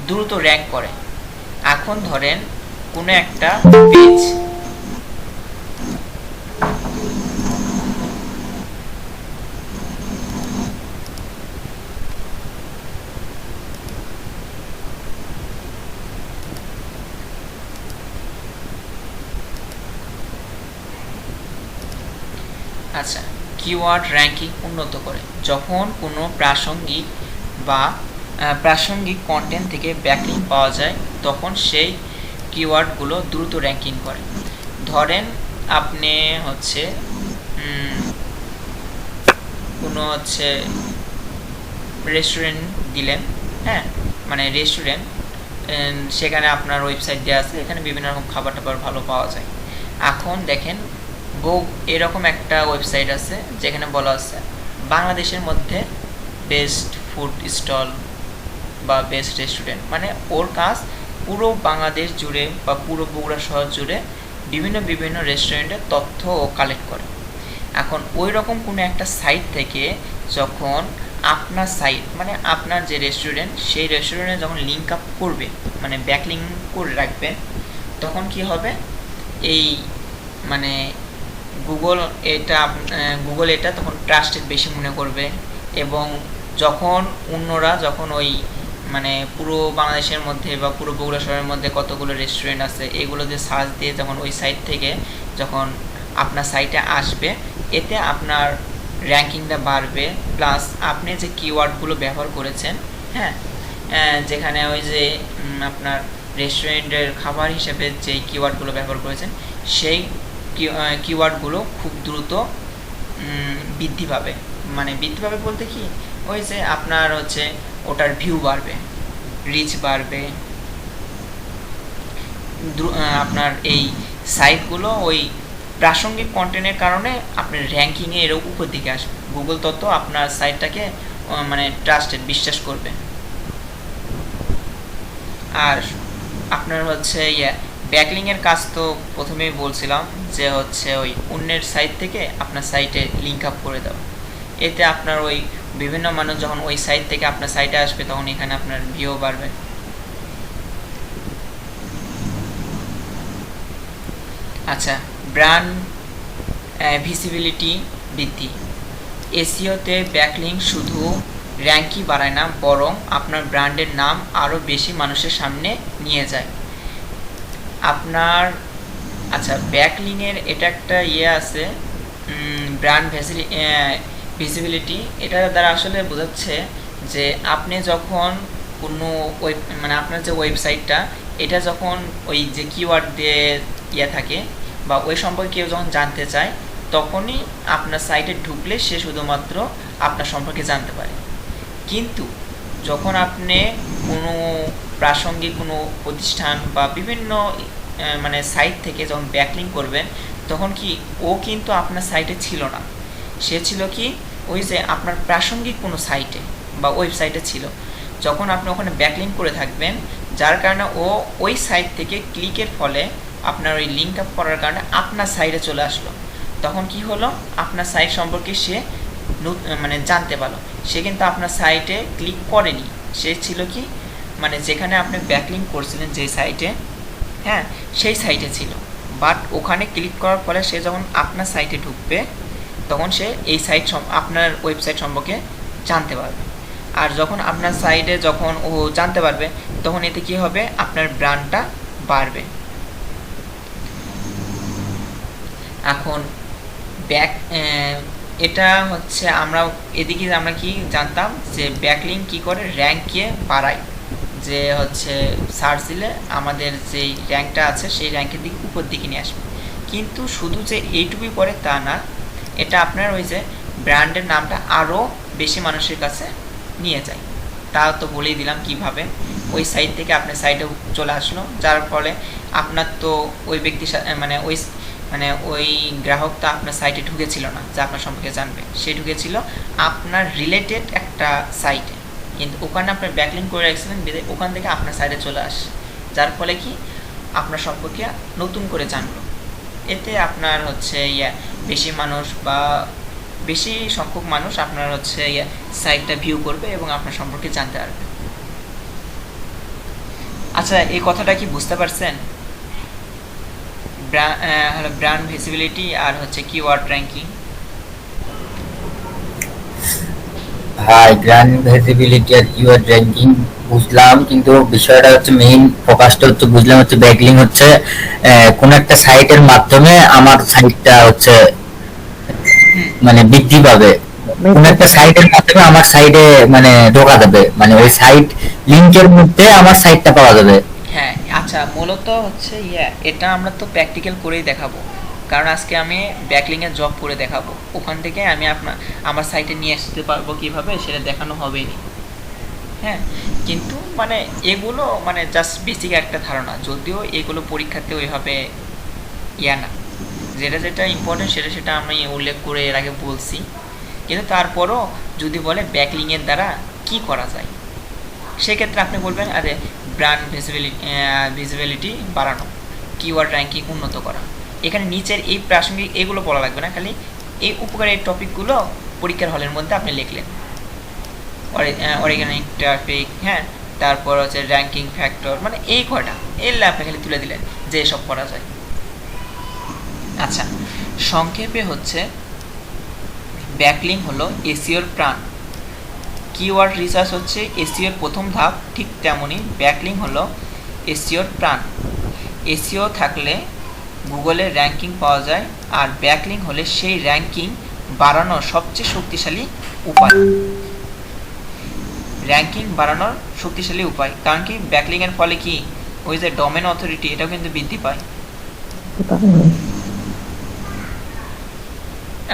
দ্রুত র্যাঙ্ক করে। এখন ধরেন কোনো একটা পেজ, আচ্ছা, কিওয়ার্ড র্যাঙ্কিং উন্নত করে যখন কোনো প্রাসঙ্গিক বা প্রাসঙ্গিক কন্টেন্ট থেকে ব্যাকলিঙ্ক পাওয়া যায়, তখন সেই কিওয়ার্ডগুলো দ্রুত র্যাঙ্কিং করে। ধরেন আপনি হচ্ছে কোনো হচ্ছে রেস্টুরেন্ট দিলেন, হ্যাঁ, মানে রেস্টুরেন্ট, সেখানে আপনার ওয়েবসাইট দেওয়া আছে, এখানে বিভিন্ন রকম খাবার টাবার ভালো পাওয়া যায়। এখন দেখেন এরকম একটা ওয়েবসাইট আছে যেখানে বলা আছে বাংলাদেশের মধ্যে বেস্ট ফুড স্টল বা বেস্ট রেস্টুরেন্ট, মানে ওর কাজ পুরো বাংলাদেশ জুড়ে বা পুরো বগুড়া শহর জুড়ে বিভিন্ন বিভিন্ন রেস্টুরেন্টের তথ্য ও কালেক্ট করে। এখন ওই রকম কোনো একটা সাইট থেকে যখন আপনার সাইট মানে আপনার যে রেস্টুরেন্ট, সেই রেস্টুরেন্টে যখন লিঙ্ক আপ করবে, মানে ব্যাকলিঙ্ক করে রাখবে, তখন কি হবে, এই মানে গুগল এটা তখন ট্রাস্টেড বেশি মনে করবে। এবং যখন ওই মানে পুরো বাংলাদেশের মধ্যে বা পুরো বগুড়া শহরের মধ্যে কতগুলো রেস্টুরেন্ট আছে এগুলো যে সার্চ দিয়ে যখন ওই সাইট থেকে যখন আপনার সাইটে আসবে, এতে আপনার র্যাঙ্কিংটা বাড়বে। প্লাস আপনি যে কিওয়ার্ডগুলো ব্যবহার করেছেন, হ্যাঁ, যেখানে ওই যে আপনার রেস্টুরেন্টের খাবার হিসেবে যে কিওয়ার্ডগুলো ব্যবহার করেছেন, সেই কিওয়ার্ডগুলো খুব দ্রুত বৃদ্ধি পাবে। মানে বৃদ্ধি পাবে বলতে কি, ওই যে আপনার হচ্ছে ওটার ভিউ বাড়বে, রিচ বাড়বে, আপনার এই সাইটগুলো ওই প্রাসঙ্গিক কন্টেন্টের কারণে আপনার র্যাঙ্কিংয়ে এর উপর দিকে আসবে। গুগল তত আপনার সাইটটাকে মানে ট্রাস্টেড বিশ্বাস করবে। আর আপনার হচ্ছে ব্যাকলিংয়ের কাজ তো প্রথমেই বলছিলাম যে হচ্ছে ওই অন্যের সাইট থেকে আপনার সাইটে লিঙ্ক আপ করে দাও। এতে আপনার ওই বিভিন্ন মানুষ যখন ওই সাইট থেকে আপনার সাইটে আসবে, তখন এখানে আপনার ভিউ বাড়বে। আচ্ছা, ব্র্যান্ড ভিজিবিলিটি বৃদ্ধি। এসইওতে ব্যাকলিঙ্ক শুধু র্যাঙ্কই বাড়ায় না, বরং আপনার ব্র্যান্ডের নাম আরও বেশি মানুষের সামনে নিয়ে যায়। আপনার আচ্ছা, ব্যাকলিংয়ের এটা একটা আছে, ব্র্যান্ড ভিজিবিলিটি। এটার দ্বারা আসলে বোঝাচ্ছে যে আপনি যখন কোনো মানে আপনার যে ওয়েবসাইটটা, এটা যখন ওই যে কিওয়ার্ড দিয়ে থাকে বা ওই সম্পর্কে কেউ যখন জানতে চায়, তখনই আপনার সাইটে ঢুকলে সে শুধুমাত্র আপনার সম্পর্কে জানতে পারে। কিন্তু যখন আপনি কোনো প্রাসঙ্গিক কোনো প্রতিষ্ঠান বা বিভিন্ন মানে সাইট থেকে যখন ব্যাকলিঙ্ক করবেন, তখন কি ও কিন্তু আপনার সাইটে ছিল না, সে ছিল কি ওই যে আপনার প্রাসঙ্গিক কোনো সাইটে বা ওয়েবসাইটে ছিল। যখন আপনি ওখানে ব্যাকলিঙ্ক করে থাকবেন, যার কারণে ও ওই সাইট থেকে ক্লিকের ফলে আপনার ওই লিঙ্ক আপ করার কারণে আপনার সাইটে চলে আসলো, তখন কি হলো, আপনার সাইট সম্পর্কে সে মানে জানতে পারলো। সে কিন্তু আপনার সাইটে ক্লিক করেনি, সে ছিল কি মানে যেখানে আপনি ব্যাকলিঙ্ক করছিলেন যে সাইটে, হ্যাঁ, সেই সাইটে ছিল। বাট ওখানে ক্লিক করার ফলে সে যখন আপনার সাইটে ঢুকবে, তখন সে এই সাইট আপনার ওয়েবসাইট সম্পর্কে জানতে পারবে। আর যখন আপনার সাইটে যখন ও জানতে পারবে, তখন এতে কি হবে, আপনার ব্র্যান্ডটা বাড়বে। এখন এটা হচ্ছে আমরা এদিকে আমরা কি জানতাম যে ব্যাকলিঙ্ক কি করে র্যাঙ্ককে বাড়ায়, যে হচ্ছে সার্চ দিলে আমাদের যেই র্যাঙ্কটা আছে সেই র্যাঙ্কের দিকে উপর দিকে নিয়ে আসবে। কিন্তু শুধু যে এইটুকুই করে তা না, এটা আপনার ওই যে ব্র্যান্ডের নামটা আরও বেশি মানুষের কাছে নিয়ে যায়। তা তো বলেই দিলাম কিভাবে। ওই সাইট থেকে আপনার সাইটে চলে আসলো, যার ফলে আপনার তো ওই ব্যক্তি মানে ওই গ্রাহক তো আপনার সাইটে ঢুকেছিল না যা আপনার সম্পর্কে জানবে, সে ঢুকেছিল আপনার রিলেটেড একটা সাইটে, কিন্তু ওখানে আপনার ব্যাকলিঙ্ক করে রাখছিলেন, ওখান থেকে আপনার সাইটে চলে আসে, যার ফলে কি আপনার সম্পর্কে নতুন করে জানলো। এতে আপনার হচ্ছে বেশি মানুষ বা বেশি সংখ্যক মানুষ আপনার হচ্ছে সাইটটা ভিউ করবে এবং আপনার সম্পর্কে জানতে পারবে। আচ্ছা, এই কথাটা কি বুঝতে পারছেন? ব্র্যান্ড ভিজিবিলিটি আর হচ্ছে কিওয়ার্ড র্যাঙ্কিং। হ্যাঁ, ব্র্যান্ড ভিজিবিলিটি আর কিওয়ার্ড র্যাঙ্কিং বুঝলাম, কিন্তু বিষয়টা হচ্ছে মেইন ফোকাসটা হচ্ছে বুঝলাম হচ্ছে ব্যাকলিং হচ্ছে কোন একটা সাইটের মাধ্যমে আমার সাইটটা হচ্ছে মানে বৃদ্ধি পাবে, কোন একটা সাইটের মাধ্যমে আমার সাইডে মানে ঢোকা যাবে, মানে ওই সাইট লিংকের মধ্যে আমার সাইটটা পাওয়া যাবে। হ্যাঁ, আচ্ছা, মূলত হচ্ছে এটা আমরা তো প্র্যাকটিক্যাল করেই দেখাবো, কারণ আজকে আমি ব্যাকলিংয়ের জব করে দেখাবো, ওখান থেকে আমি আমার সাইটে নিয়ে আসতে পারবো কিভাবে সেটা দেখানো হবেই নি। হ্যাঁ, কিন্তু মানে এগুলো মানে জাস্ট বেসিক একটা ধারণা, যদিও এগুলো পরীক্ষাতে ওইভাবে না, যেটা যেটা ইম্পর্টেন্ট সেটা সেটা আমি উল্লেখ করে এর আগে বলছি, কিন্তু তারপরও যদি বলে ব্যাকলিংয়ের দ্বারা কি করা যায়, সেক্ষেত্রে আপনি বলবেন আরে ব্র্যান্ড ভিজিবিলিটি বাড়ানো, কিওয়ার্ড র্যাঙ্কিং উন্নত করা। এখানে নিচের এই প্রাসঙ্গিক এগুলো বলা লাগবে না, খালি এই উপকারী এই টপিকগুলো পরীক্ষার হলের মধ্যে আপনি লিখলেন। অর্গানিক ট্রাফিক, হ্যাঁ, তারপর হচ্ছে র্যাঙ্কিং ফ্যাক্টর, মানে এই কয়টা এগুলো আপনি খালি তুলে দিলেন যে এসব করা যায়। আচ্ছা, সংক্ষেপে হচ্ছে ব্যাকলিং হলো এসইওর প্রাণ, কিওয়ার্ড রিসার্চ হচ্ছে এসইওর প্রথম ধাপ, ঠিক তেমনই ব্যাকলিং হলো এসইওর প্রাণ। এসইও থাকলে গুগলের র্যাঙ্কিং পাওয়া যায়, আর ব্যাকলিং হলে সেই র্যাঙ্কিং বাড়ানোর সবচেয়ে শক্তিশালী উপায়। র্যাঙ্কিং বাড়ানোর শক্তিশালী উপায়, কারণ কি ব্যাকলিংয়ের ফলে কি ওই যে ডোমেন অথরিটি এটাও কিন্তু বৃদ্ধি পায়।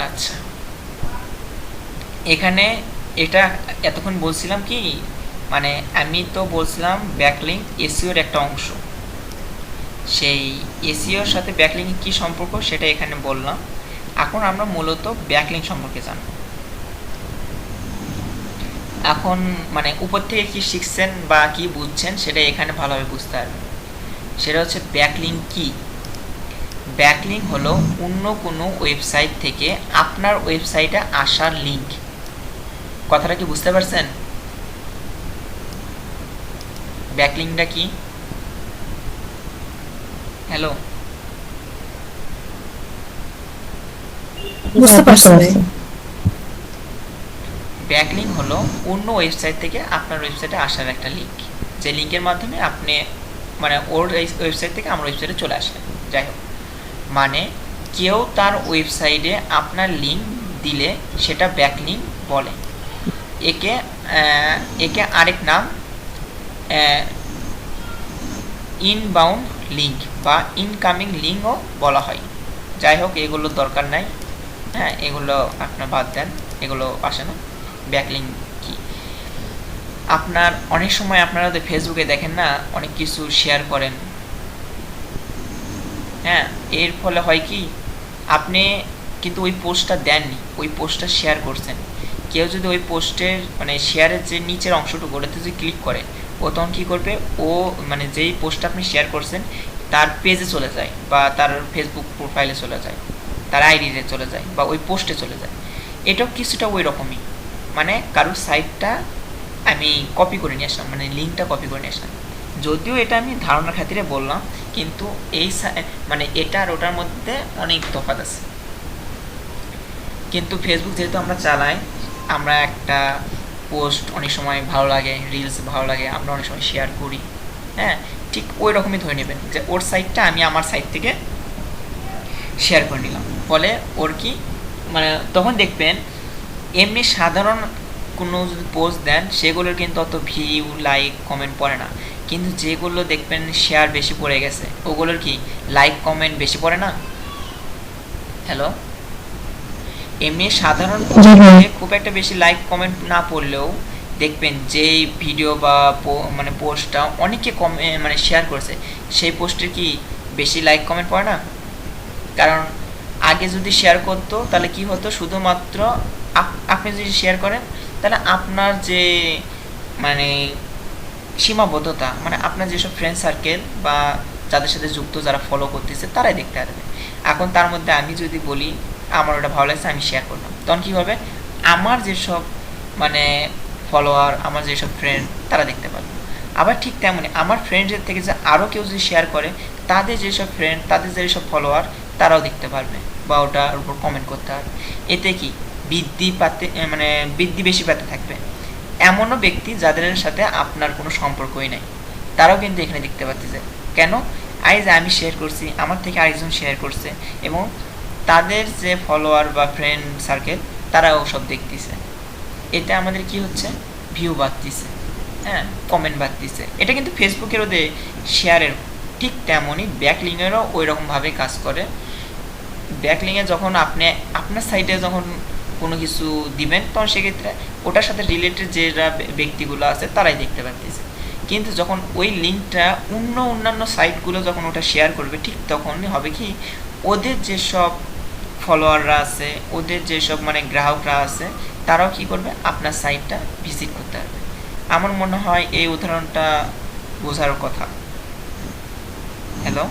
আচ্ছা, এখানে এটা এতক্ষণ বলছিলাম কি, মানে আমি তো বলছিলাম ব্যাকলিং এসইওর একটা অংশ, সেই এসইওর সাথে ব্যাকলিং কি সম্পর্ক সেটা এখানে বললাম। এখন আমরা মূলত ব্যাকলিং সম্পর্কে জানব। এখন মানে উপর থেকে কি শিখছেন বা কি বুঝছেন সেটা এখানে ভালোভাবে বুঝতে পারবেন। সেটা হচ্ছে ব্যাকলিং কি। ব্যাকলিং হলো অন্য কোনো ওয়েবসাইট থেকে আপনার ওয়েবসাইটে আসার লিঙ্ক। কথাটা কি বুঝতে পারছেন? ব্যাকলিংটা কি? হ্যালো, বুঝতে পারছি। ব্যাকলিং হলো অন্য ওয়েবসাইট থেকে আপনার ওয়েবসাইটে আসার একটা লিঙ্ক, যে লিঙ্কের মাধ্যমে আপনি মানে ওর ওয়েবসাইট থেকে আমার ওয়েবসাইটে চলে আসলেন। যাই হোক, মানে কেউ তার ওয়েবসাইটে আপনার লিঙ্ক দিলে সেটা ব্যাকলিং বলে। একে একে আরেক নাম ইনবাউন্ড লিঙ্ক বা ইনকামিং লিঙ্কও বলা হয়। যাই হোক, এগুলো দরকার নাই, হ্যাঁ, এগুলো আপনার বাদ দেন, এগুলো আসে না। ব্যাকলিং কি? আপনার অনেক সময় আপনারা ফেসবুকে দেখেন না, অনেক কিছু শেয়ার করেন, হ্যাঁ, এর ফলে হয় কি আপনি কিন্তু ওই পোস্টটা দেননি, ওই পোস্টটা শেয়ার করছেন। কেউ যদি ওই পোস্টের মানে শেয়ারের যে নিচের অংশটুকু ওটাতে যদি ক্লিক করে, ও তখন কী করবে, ও মানে যেই পোস্টটা আপনি শেয়ার করছেন তার পেজে চলে যায় বা তার ফেসবুক প্রোফাইলে চলে যায়, তার আইডিতে চলে যায় বা ওই পোস্টে চলে যায়। এটাও কিছুটা ওই রকমই, মানে কারোর সাইটটা আমি কপি করে নিয়ে আসলাম, মানে লিঙ্কটা কপি করে নিয়ে আসলাম। যদিও এটা আমি ধারণার খাতিরে বললাম, কিন্তু এই মানে এটা আর ওটার মধ্যে অনেক তফাৎ আছে। কিন্তু ফেসবুক যেহেতু আমরা চালাই, আমরা একটা পোস্ট অনেক সময় ভালো লাগে, রিলস ভালো লাগে, আমরা অনেক সময় শেয়ার করি, হ্যাঁ, ঠিক ওই রকমই ধরে নেবেন যে ওর সাইটটা আমি আমার সাইট থেকে শেয়ার করে নিলাম, ফলে ওর কি মানে তখন দেখবেন এমনি সাধারণ কোনো যদি পোস্ট দেন সেগুলোর কিন্তু অত ভিউ লাইক কমেন্ট পড়ে না, কিন্তু যেগুলো দেখবেন শেয়ার বেশি পড়ে গেছে ওগুলোর কি লাইক কমেন্ট বেশি পড়ে না। হ্যালো, এমনি সাধারণ পোস্টে খুব একটা বেশি লাইক কমেন্ট না পড়লেও দেখবেন যেই ভিডিও বা মানে পোস্টটা অনেকে মানে শেয়ার করেছে সেই পোস্টের কি বেশি লাইক কমেন্ট পড়ে না। কারণ আগে যদি শেয়ার করতো তাহলে কি হতো, শুধুমাত্র আপনি যদি শেয়ার করেন তাহলে আপনার যে মানে সীমাবদ্ধতা, মানে আপনার যেসব ফ্রেন্ড সার্কেল বা যাদের সাথে যুক্ত, যারা ফলো করতেছে তারাই দেখতে পারবে। এখন তার মধ্যে আমি যদি বলি আমার ওটা ভালো লাগছে আমি শেয়ার করলাম, তখন কী হবে, আমার যেসব মানে ফলোয়ার, আমার যেসব ফ্রেন্ড তারা দেখতে পারবে। আবার ঠিক তেমনই আমার ফ্রেন্ডদের থেকে যে আরও কেউ যদি শেয়ার করে, তাদের যেসব ফ্রেন্ড, তাদের যেসব ফলোয়ার তারাও দেখতে পারবে বা ওটার উপর কমেন্ট করতে পারবে। এতে কি বৃদ্ধি বেশি পাতে থাকবে। এমনও ব্যক্তি যাদের সাথে আপনার কোনো সম্পর্কই নাই, তারাও কিন্তু এখানে দেখতে পাচ্ছে। কেন? আজ আমি শেয়ার করছি, আমার থেকে আরেকজন শেয়ার করছে, এবং তাদের যে ফলোয়ার বা ফ্রেন্ড সার্কেল তারাও সব দেখতেছে। এতে আমাদের কি হচ্ছে, ভিউ বাড়তিছে, হ্যাঁ, কমেন্ট বাড়তিছে। এটা কিন্তু ফেসবুকের ওদের শেয়ারের ঠিক তেমনই ব্যাকলিংয়েরও ওই রকমভাবে কাজ করে। ব্যাকলিংয়ে যখন আপনি আপনার সাইটে যখন কোনো কিছু দিবেন, তখন সেক্ষেত্রে ওটার সাথে রিলেটেড যেটা ব্যক্তিগুলো আছে তারাই দেখতে পারতেছে। কিন্তু যখন ওই লিঙ্কটা অন্যান্য সাইটগুলো যখন ওটা শেয়ার করবে, ঠিক তখনই হবে কি, ওদের যেসব ফলোয়াররা আছে, ওদের যেসব মানে গ্রাহকরা আছে, তারাও কি করবে, আপনার সাইটটা ভিজিট করতে পারবে। আমার মনে হয় এই উদাহরণটা বোঝার কথা। হ্যালো,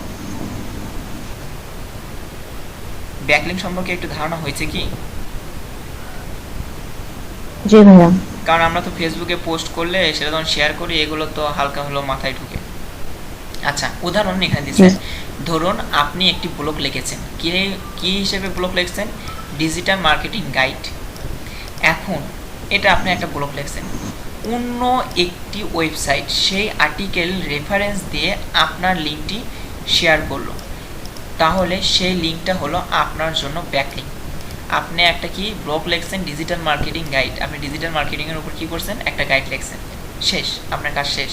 ব্যাকলিং সম্পর্কে একটু ধারণা হয়েছে কি? জি ভাইয়া। কারণ আমরা তো ফেসবুকে পোস্ট করলে সেটা যখন শেয়ার করি, এগুলো তো হালকা হলেও মাথায় ঢুকে। আচ্ছা, উদাহরণ এখানে দিচ্ছে, ধরুন আপনি একটি ব্লগ লিখেছেন। কি হিসেবে ব্লগ লিখছেন? Digital marketing guide. এখন এটা আপনি একটা ব্লগ লিখছেন, অন্য একটি ওয়েবসাইট সেই আর্টিকেল রেফারেন্স দিয়ে আপনার লিঙ্কটি শেয়ার করলো, তাহলে সেই লিঙ্কটা হলো আপনার জন্য ব্যাকলিং। আপনি একটা কি ব্লগ লিখছেন, ডিজিটাল মার্কেটিং গাইড, আপনি ডিজিটাল মার্কেটিংয়ের উপর কী করছেন, একটা গাইড লিখছেন, শেষ, আপনার কাজ শেষ।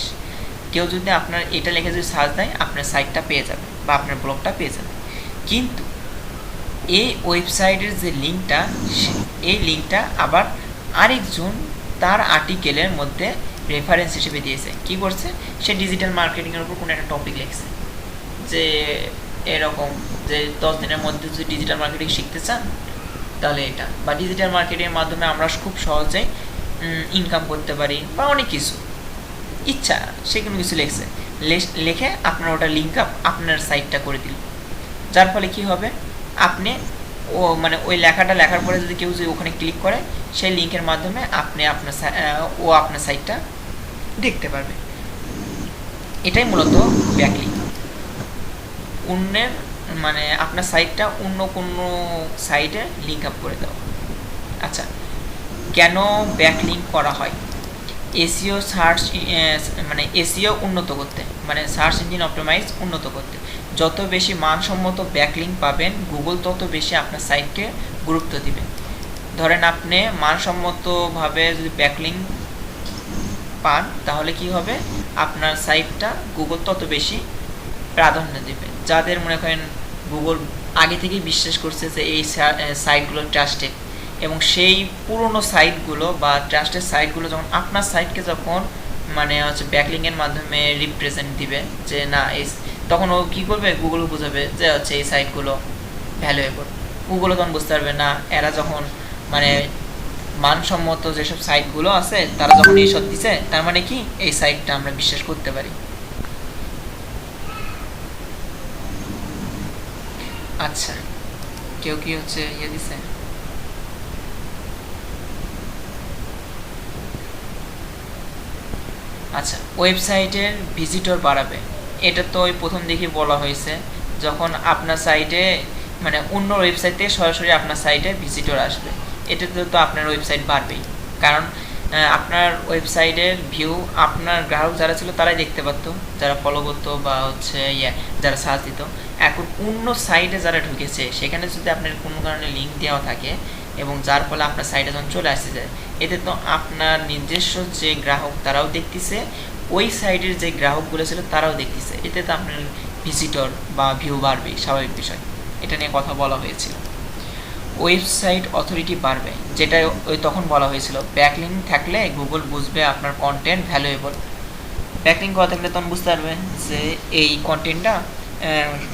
কেউ যদি আপনার এটা লিখে যদি সার্চ দেয়, আপনার সাইটটা পেয়ে যাবে বা আপনার ব্লগটা পেয়ে যাবে। কিন্তু এই ওয়েবসাইটের যে লিঙ্কটা, এই লিঙ্কটা আবার আরেকজন তার আর্টিকেলের মধ্যে রেফারেন্স হিসেবে দিয়েছে। কি করছে, সে ডিজিটাল মার্কেটিংয়ের উপর কোনো একটা টপিক লিখছে, যে এরকম যে 10 দিনের মধ্যে যদি ডিজিটাল মার্কেটিং শিখতে চান তাহলে এটা, বা ডিজিটাল মার্কেটিংয়ের মাধ্যমে আমরা খুব সহজে ইনকাম করতে পারি, বা অনেক কিছু ইচ্ছা সে কোনো কিছু লিখছে, লিখে আপনার ওটা লিঙ্ক আপ আপনার সাইটটা করে দিল। যার ফলে কি হবে, আপনি মানে ওই লেখাটা লেখার পরে যদি কেউ যদি ওখানে ক্লিক করে, সেই লিঙ্কের মাধ্যমে আপনি আপনার সাইটটা দেখতে পারবে। এটাই মূলত ব্যাকলিং, অন্যের মানে আপনার সাইটটা অন্য কোনো সাইটে লিঙ্ক আপ করে দেওয়া। আচ্ছা, কেন ব্যাকলিং করা হয়? এসইও সার্চ মানে এসইও উন্নত করতে, মানে সার্চ ইঞ্জিন অপটিমাইজ উন্নত করতে। যত বেশি মানসম্মত ব্যাকলিং পাবেন, গুগল তত বেশি আপনার সাইটকে গুরুত্ব দিবে। ধরেন আপনি মানসম্মতভাবে যদি ব্যাকলিং পান, তাহলে কি হবে, আপনার সাইটটা গুগল তত বেশি প্রাধান্য দেবে। যাদের মনে করেন গুগল আগে থেকেই বিশ্বাস করছে যে এই সাইটগুলো ট্রাস্টেড, এবং সেই পুরনো সাইটগুলো বা ট্রাস্টেড সাইটগুলো যখন আপনার সাইটকে যখন মানে হচ্ছে ব্যাকলিংয়ের মাধ্যমে রিপ্রেজেন্ট দিবে যে না এই, তখন ও কী করবে, গুগল বোঝাবে যে হচ্ছে এই সাইটগুলো ভ্যালুয়েবল। গুগলও তখন বুঝতে পারবে না, এরা যখন মানে মানসম্মত যেসব সাইটগুলো আছে তারা যখন এইসব দিছে, তার মানে কি এই সাইটটা আমরা বিশ্বাস করতে পারি। আচ্ছা, কেউ কি হচ্ছে ইয়ে দিছে? আচ্ছা, ওয়েবসাইটের ভিজিটর বাড়াবে, এটা তো ওই প্রথম দিকে বলা হয়েছে, যখন আপনার সাইটে মানে অন্য ওয়েবসাইট থেকে সরাসরি আপনার সাইটে ভিজিটর আসবে, এটাতে তো আপনার ওয়েবসাইট বাড়বেই। কারণ আপনার ওয়েবসাইটের ভিউ আপনার গ্রাহক যারা ছিল তারাই দেখতে পারতো, যারা ফলো করতো বা হচ্ছে যারা সার্চ দিত। এখন অন্য সাইটে যারা ঢুকেছে, সেখানে যদি আপনার কোনো কারণে লিঙ্ক দেওয়া থাকে, এবং যার ফলে আপনার সাইটে যখন চলে আসতে যায়, এতে তো আপনার নিজস্ব যে গ্রাহক তারাও দেখতেছে, ওই সাইটের যে গ্রাহকগুলো ছিল তারাও দেখতেছে, এতে তো আপনার ভিজিটর বা ভিউ বাড়বে, স্বাভাবিক বিষয়। এটা নিয়ে কথা বলা হয়েছিল। ওয়েবসাইট অথরিটি বাড়বে, যেটা ওই তখন বলা হয়েছিল, ব্যাকলিং থাকলে গুগল বুঝবে আপনার কন্টেন্ট ভ্যালুয়েবল। ব্যাকলিং করা থাকলে তখন বুঝতে পারবে যে এই কন্টেন্টটা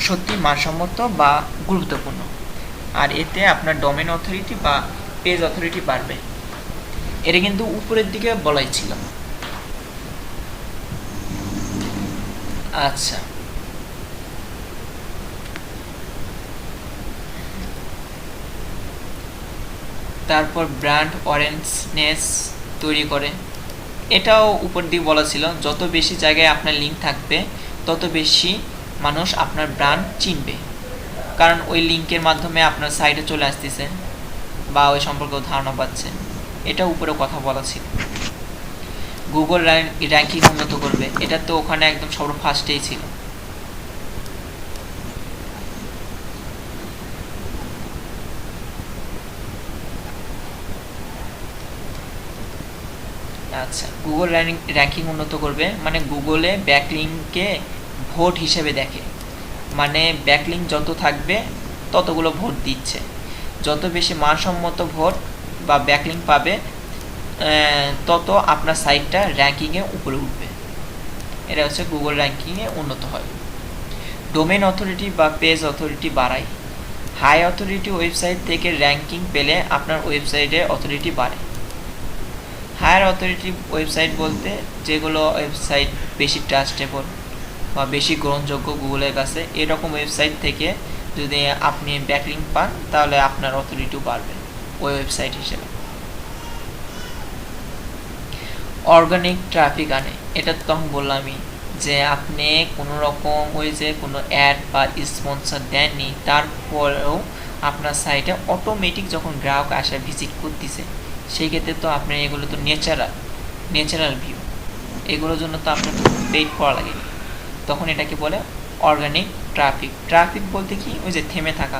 সত্যি মানসম্মত বা গুরুত্বপূর্ণ, আর এতে আপনার ডোমেন অথরিটি বা পেজ অথরিটি বাড়বে। এটা কিন্তু উপরের দিকে বলাই ছিল। আচ্ছা, তারপর ব্র্যান্ড অরেঞ্জনেস তৈরি করে, এটাও উপর দিকে বলা ছিল, যত বেশি জায়গায় আপনার লিঙ্ক থাকবে তত বেশি মানুষ আপনার ব্র্যান্ড চিনবে, কারণ ওই লিঙ্কের মাধ্যমে আপনার সাইটে চলে আসতেছে বা ওই সম্পর্কেও ধারণা পাচ্ছে। এটা উপরে কথা বলা ছিল। গুগল র্যাঙ্কিং উন্নত করবে, এটা তো ওখানে একদম সর্ব ফার্স্টেই ছিল। আচ্ছা, গুগল র্যাঙ্কিং উন্নত করবে মানে গুগলে ব্যাকলিংকে ভোট হিসেবে দেখে, মানে ব্যাকলিং যত থাকবে ততগুলো ভোট দিচ্ছে, যত বেশি মানসম্মত ভোট বা ব্যাকলিং পাবে তত আপনার সাইটটা র্যাঙ্কিংয়ে উপরে উঠবে। এটা হচ্ছে গুগল র্যাঙ্কিংয়ে উন্নত হয়। ডোমেন অথরিটি বা পেজ অথরিটি বাড়ায়, হাই অথরিটি ওয়েবসাইট থেকে র্যাঙ্কিং পেলে আপনার ওয়েবসাইটের অথরিটি বাড়ে। হায়ার অথরিটি ওয়েবসাইট বলতে যেগুলো ওয়েবসাইট বেশি ট্রাস্টেবল বা বেশি গ্রহণযোগ্য গুগলের কাছে, এরকম ওয়েবসাইট থেকে যদি আপনি ব্যাকলিং পান তাহলে আপনার অথরিটিও বাড়বে ওই ওয়েবসাইট হিসেবে। অর্গানিক ট্রাফিক আনে, এটা তো তখন বললামই যে আপনি কোনো রকম ওই যে কোনো অ্যাড বা স্পন্সর দেননি, তারপরেও আপনার সাইটে অটোমেটিক যখন গ্রাহক আসে ভিজিট করতেছে, সেই ক্ষেত্রে তো আপনার এগুলো তো ন্যাচারাল ভিউ, এগুলোর জন্য তো আপনার তো পেইড করা লাগে, তখন এটাকে বলে অর্গানিক ট্রাফিক। ট্রাফিক বলতে কি ওই যে থেমে থাকা,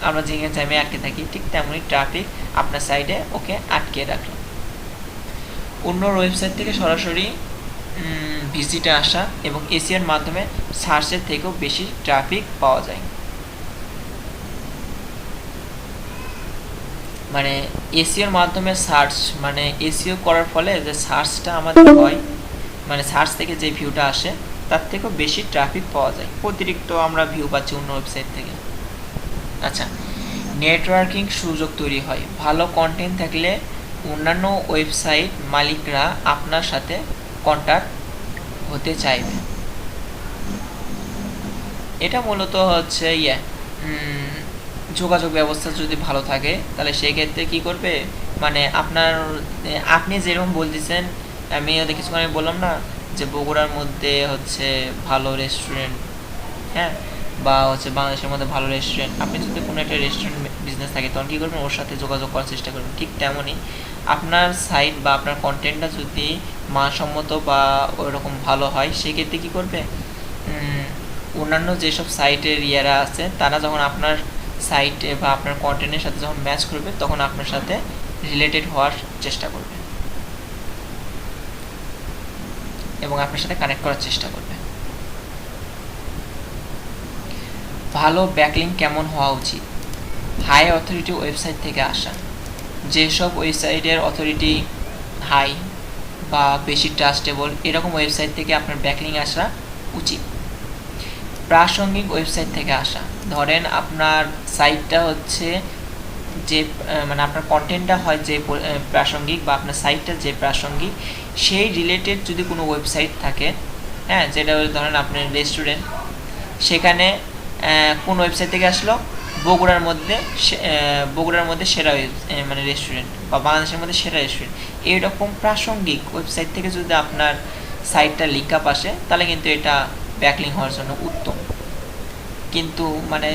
আমরা যেখানে জ্যামে আটকে থাকি ঠিক তেমনই ট্রাফিক আপনার সাইডে ওকে আটকে রাখলো। অন্য ওয়েবসাইট থেকে সরাসরি ভিজিটে আসা এবং এসিওর মাধ্যমে সার্চের থেকেও বেশি ট্রাফিক পাওয়া যায়। মানে এসিওর মাধ্যমে সার্চ মানে এসিও করার ফলে যে সার্চটা আমাদের হয়, মানে সার্চ থেকে যে ভিউটা আসে তার থেকেও বেশি ট্রাফিক পাওয়া যায়, অতিরিক্ত আমরা ভিউ পাচ্ছি অন্য ওয়েবসাইট থেকে। আচ্ছা, নেটওয়ার্কিং সুযোগ তৈরি হয়, ভালো কন্টেন্ট থাকলে অন্যান্য ওয়েবসাইট মালিকরা আপনার সাথে কন্ট্যাক্ট হতে চাইবে। এটা মূলত হচ্ছে যোগাযোগ ব্যবস্থা যদি ভালো থাকে তাহলে সেই ক্ষেত্রে কী করবে, মানে আপনি যেরকম বলতেছেন, আমি কিছুক্ষণ আগে বললাম না যে বগুড়ার মধ্যে হচ্ছে ভালো রেস্টুরেন্ট, হ্যাঁ, বা হচ্ছে বাংলাদেশের মধ্যে ভালো রেস্টুরেন্ট, আপনি যদি কোনো একটা রেস্টুরেন্ট বিজনেস থাকে তখন কী করবেন, ওর সাথে যোগাযোগ করার চেষ্টা করবেন। ঠিক তেমনই আপনার সাইট বা আপনার কন্টেন্টটা যদি মানসম্মত বা ওইরকম ভালো হয়, সেক্ষেত্রে কী করবে, অন্যান্য যেসব সাইটের ইয়ারা আছে তারা যখন আপনার সাইটে বা আপনার কন্টেন্টের সাথে যখন ম্যাচ করবে তখন আপনার সাথে রিলেটেড হওয়ার চেষ্টা করবে এবং আপনার সাথে কানেক্ট করার চেষ্টা করবে। ভালো ব্যাকলিং কেমন হওয়া উচিত? হাই অথরিটি ওয়েবসাইট থেকে আসা, যেসব ওয়েবসাইটের অথরিটি হাই বা বেশি ট্রাস্টেবল এরকম ওয়েবসাইট থেকে আপনার ব্যাকলিং আসা উচিত। প্রাসঙ্গিক ওয়েবসাইট থেকে আসা, ধরেন আপনার সাইটটা হচ্ছে যে মানে আপনার কন্টেন্টটা হয় যে প্রাসঙ্গিক বা আপনার সাইটটা যে প্রাসঙ্গিক সেই রিলেটেড যদি কোনো ওয়েবসাইট থাকে, হ্যাঁ, যেটা ধরেন আপনার রেস্টুরেন্ট, সেখানে কোন ওয়েবসাইট থেকে আসলো, বগুড়ার মধ্যে সেরা মানে রেস্টুরেন্ট বা বাংলাদেশের মধ্যে সেরা রেস্টুরেন্ট, এইরকম প্রাসঙ্গিক ওয়েবসাইট থেকে যদি আপনার সাইটটা লিঙ্ক আপ আসে তাহলে কিন্তু এটা ব্যাকলিং হওয়ার জন্য উত্তম। কিন্তু মানে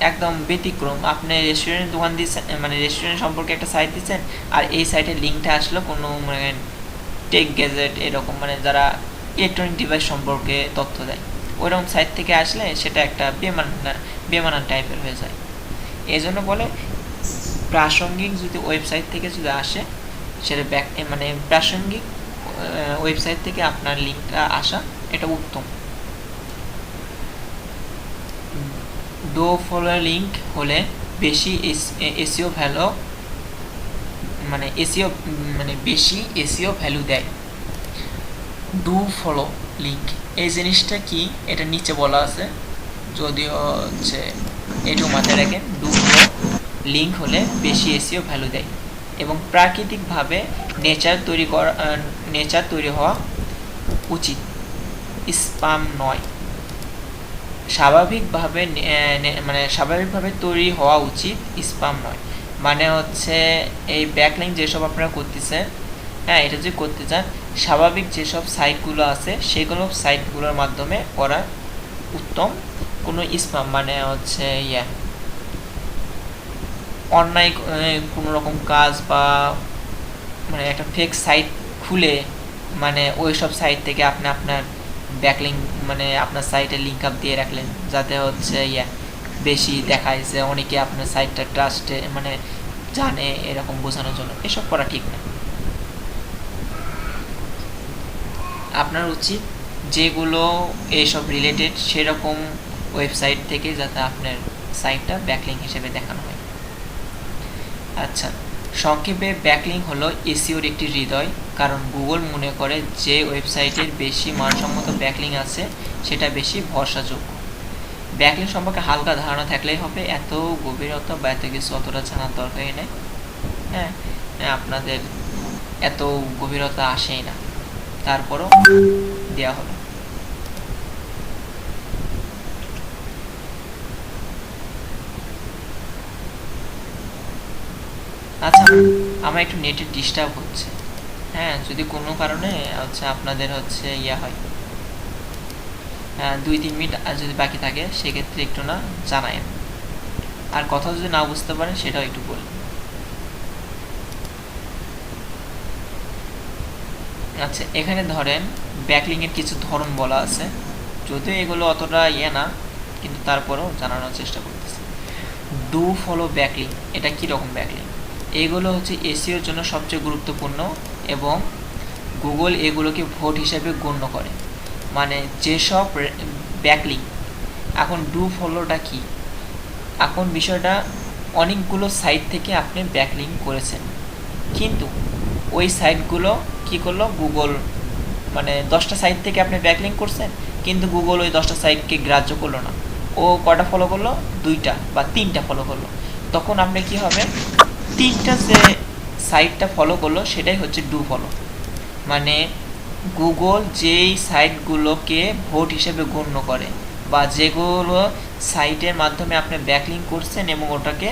একদম ব্যতিক্রম, আপনি রেস্টুরেন্টের দোকান দিচ্ছেন, মানে রেস্টুরেন্ট সম্পর্কে একটা সাইট দিচ্ছেন আর এই সাইটের লিঙ্কটা আসলো কোনো মানে টেক গ্যাজেট এরকম, মানে যারা ইলেকট্রনিক ডিভাইস সম্পর্কে তথ্য দেয়, ওইরকম সাইট থেকে আসলে সেটা একটা বেমানান টাইপের হয়ে যায়। এই জন্য বলে প্রাসঙ্গিক যদি ওয়েবসাইট থেকে যদি আসে সেটা মানে প্রাসঙ্গিক ওয়েবসাইট থেকে আপনার লিঙ্কটা আসা এটা উত্তম। ডো ফলো লিঙ্ক হলে বেশি এসইও ভ্যালু মানে বেশি এসইও ভ্যালু দেয়। ডু ফলো লিঙ্ক এই জিনিসটা কি, এটা নিচে বলা আছে, যদিও হচ্ছে এটু মাথায় রাখেন। ডু ফলো লিঙ্ক হলে বেশি এসইও ভ্যালু দেয় এবং প্রাকৃতিকভাবে নেচার তৈরি হওয়া উচিত, স্প্যাম নয়। স্বাভাবিকভাবে তৈরি হওয়া উচিত, স্প্যাম নয়। মানে হচ্ছে এই ব্যাকলিং যেসব আপনারা করতেছেন, হ্যাঁ, এটা যদি করতে চান স্বাভাবিক যেসব সাইটগুলো আছে সেগুলো সাইটগুলোর মাধ্যমে করা উত্তম। কোনো স্প্যাম মানে হচ্ছে অন্যায় কোনো রকম কাজ বা মানে একটা ফেক সাইট খুলে মানে ওই সব সাইট থেকে আপনি আপনার ব্যাকলিং মানে আপনার সাইটে লিঙ্ক আপ দিয়ে রাখলেন যাতে হচ্ছে বেশি দেখায় যে অনেকে আপনার সাইটটা ট্রাস্টে মানে জানে, এরকম বোঝানোর জন্য, এসব করা ঠিক না। আপনার উচিত যেগুলো এইসব রিলেটেড সেরকম ওয়েবসাইট থেকে যাতে আপনার সাইটটা ব্যাকলিং হিসেবে দেখানো হয়। আচ্ছা, সংক্ষেপে ব্যাকলিং হলো এসইওর একটি হৃদয়, কারণ গুগল মনে করে যে ওয়েবসাইটের বেশি মানসম্মত ব্যাকলিং আছে সেটা বেশি ভরসাযোগ্য। ব্যাকলিং সম্পর্কে হালকা ধারণা থাকলেই হবে, এত গভীরতা বা এত কিছু অতটা জানার দরকারই নেই। হ্যাঁ, আপনাদের এত গভীরতা আসেই না, তারপরও দেওয়া হলো। আচ্ছা, আমার একটু নেটের ডিস্টার্ব হচ্ছে। হ্যাঁ, যদি কোনো কারণে আপনাদের ইয়া হয়, 2-3 মিনিট যদি বাকি থাকে সেক্ষেত্রে একটু না জানায়েন, আর কথা যদি না বুঝতে পারেন সেটাও একটু বলুন। আচ্ছা, এখানে ধরেন ব্যাকলিংয়ের কিছু ধরন বলা আছে, যদিও এগুলো অতটা ইয়ে না, কিন্তু তারপরেও জানানোর চেষ্টা করতেছি। ডু ফলো ব্যাকলিং, এটা কীরকম ব্যাকলিং? এগুলো এসইওর জন্য সবচেয়ে গুরুত্বপূর্ণ এবং গুগল এগুলোকে ভোট হিসেবে গণ্য করে। মানে যেসব ব্যাকলিং, এখন ডু ফলোটা কি? এখন বিষয়টা অনেকগুলো সাইট থেকে আপনি ব্যাকলিং করেছেন, কিন্তু ওই সাইটগুলো কি করলো গুগল, মানে 10টা সাইট থেকে আপনি ব্যাকলিং করছেন, কিন্তু গুগল ওই 10টা সাইটকে গ্রাহ্য করলো না, ও কটা ফলো করলো? 2টা বা 3টা ফলো করলো। তখন আপনি কি হবে, 3টা যে সাইটটা ফলো করলো সেটাই হচ্ছে ডু ফলো। মানে গুগল যেই সাইটগুলোকে ভোট হিসেবে গণ্য করে বা যেগুলো সাইটের মাধ্যমে আপনি ব্যাকলিং করছেন এবং ওটাকে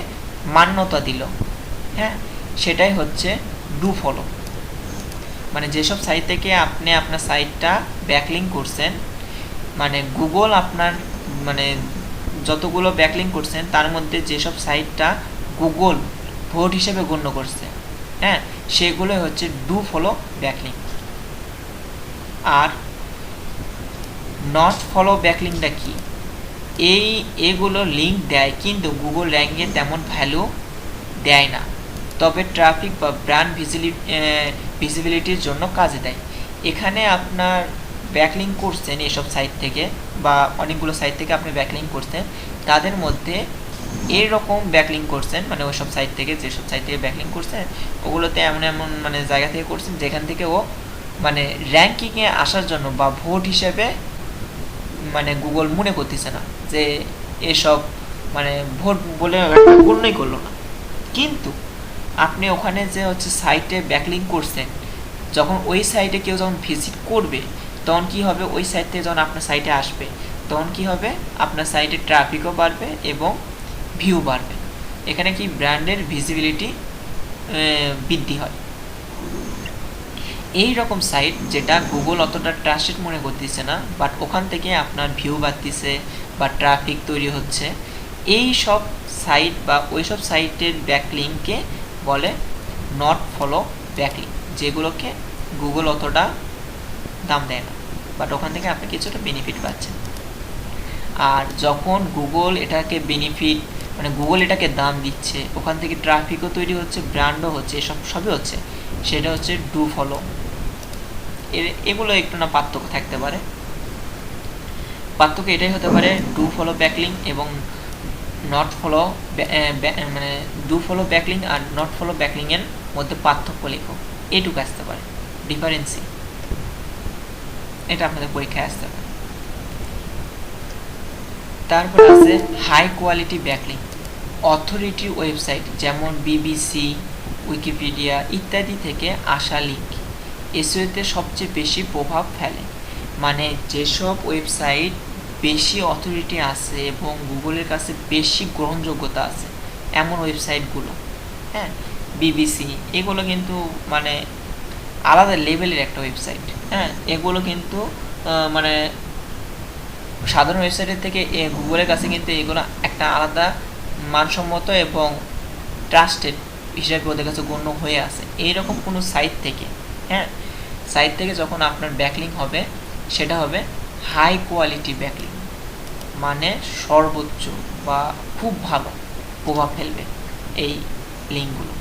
মান্যতা দিল, হ্যাঁ, সেটাই হচ্ছে ডু ফলো। মানে যেসব সাইট থেকে আপনি আপনার সাইটটা ব্যাকলিং করছেন, মানে গুগল আপনার মানে যতগুলো ব্যাকলিং করছেন তার মধ্যে যেসব সাইটটা গুগল ভোট হিসেবে গণ্য করছে, হ্যাঁ, সেগুলোই হচ্ছে ডু ফলো ব্যাকলিং। আর নট ফলো ব্যাকলিংটা কি? এগুলো লিঙ্ক দেয় কিন্তু গুগল র্যাঙ্কে তেমন ভ্যালু দেয় না, তবে ট্রাফিক বা ব্র্যান্ড ভিজিবিলিটির জন্য কাজে দেয়। এখানে আপনার ব্যাকলিং করছেন এসব সাইট থেকে বা অনেকগুলো সাইট থেকে আপনি ব্যাকলিং করছেন, তাদের মধ্যে এরকম ব্যাকলিং করছেন, মানে ওইসব সাইট থেকে, যেসব সাইট থেকে ব্যাকলিং করছেন ওগুলোতে এমন এমন মানে জায়গা থেকে করছেন যেখান থেকে ও মানে র্যাঙ্কিংয়ে আসার জন্য বা ভোট হিসেবে মানে গুগল মনে করতেছে না যে এসব মানে ভোট বলে গণ্যই করলো না। কিন্তু আপনি ওখানে যে সাইটে ব্যাকলিং করছেন, যখন ওই সাইটে কেউ যখন ভিজিট করবে তখন কি হবে, ওই সাইট থেকে যখন আপনার সাইটে আসবে তখন কি হবে, আপনার সাইটে ট্রাফিকও বাড়বে এবং ভিউ বাড়বে। এখানে কি ব্র্যান্ডের ভিজিবিলিটি বৃদ্ধি হয়। এই রকম সাইট যেটা গুগল অতটা ট্রাস্টেড মনে করতেছে না, বাট ওখান থেকে আপনার ভিউ বাড়তেছে বা ট্রাফিক তৈরি হচ্ছে, এই সব সাইট বা ওই সব সাইটের ব্যাকলিংকে বলে নট ফলো ব্যাকলিং, যেগুলোকে গুগল অতটা দাম দেয় না, বাট ওখান থেকে আপনি কিছুটা বেনিফিট পাচ্ছেন। আর যখন গুগল এটাকে বেনিফিট মানে গুগল এটাকে দাম দিচ্ছে, ওখান থেকে ট্রাফিকও তৈরি হচ্ছে, ব্র্যান্ডও হচ্ছে, এসব সবই হচ্ছে, সেটা হচ্ছে ডু ফলো। এগুলো একটু না পার্থক্য থাকতে পারে, পার্থক্য এটাই হতে পারে ডু ফলো ব্যাকলিং এবং নট ফলো, মানে ডু ফলো ব্যাকলিং আর নট ফলো ব্যাকলিং এর মধ্যে পার্থক্য লেখো, এটুকু আসতে পারে ডিফারেন্সি, এটা আপনাদের পরীক্ষায় আসতে পারে। তারপর আছে high quality backlink. Authority website যেমন বিবিসি, উইকিপিডিয়া ইত্যাদি থেকে আসা লিঙ্ক এসইওতে সবচেয়ে বেশি প্রভাব ফেলে। মানে যেসব ওয়েবসাইট বেশি অথরিটি আছে এবং গুগলের কাছে বেশি গ্রহণযোগ্যতা আছে এমন ওয়েবসাইটগুলো, হ্যাঁ, বিবিসি এগুলো কিন্তু মানে আলাদা লেভেলের একটা ওয়েবসাইট, হ্যাঁ, এগুলো কিন্তু মানে সাধারণ ওয়েবসাইটের থেকে গুগলের কাছে কিন্তু এগুলো একটা আলাদা মানসম্মত এবং ট্রাস্টেড হিসেবে ওদের কাছে গণ্য হয়ে আছে। এইরকম কোনো সাইট থেকে, হ্যাঁ, সাইট থেকে যখন আপনার ব্যাকলিং হবে সেটা হবে হাই কোয়ালিটি ব্যাকলিং, মানে সর্বোচ্চ বা খুব ভালো প্রভাব ফেলবে এই লিঙ্কগুলো।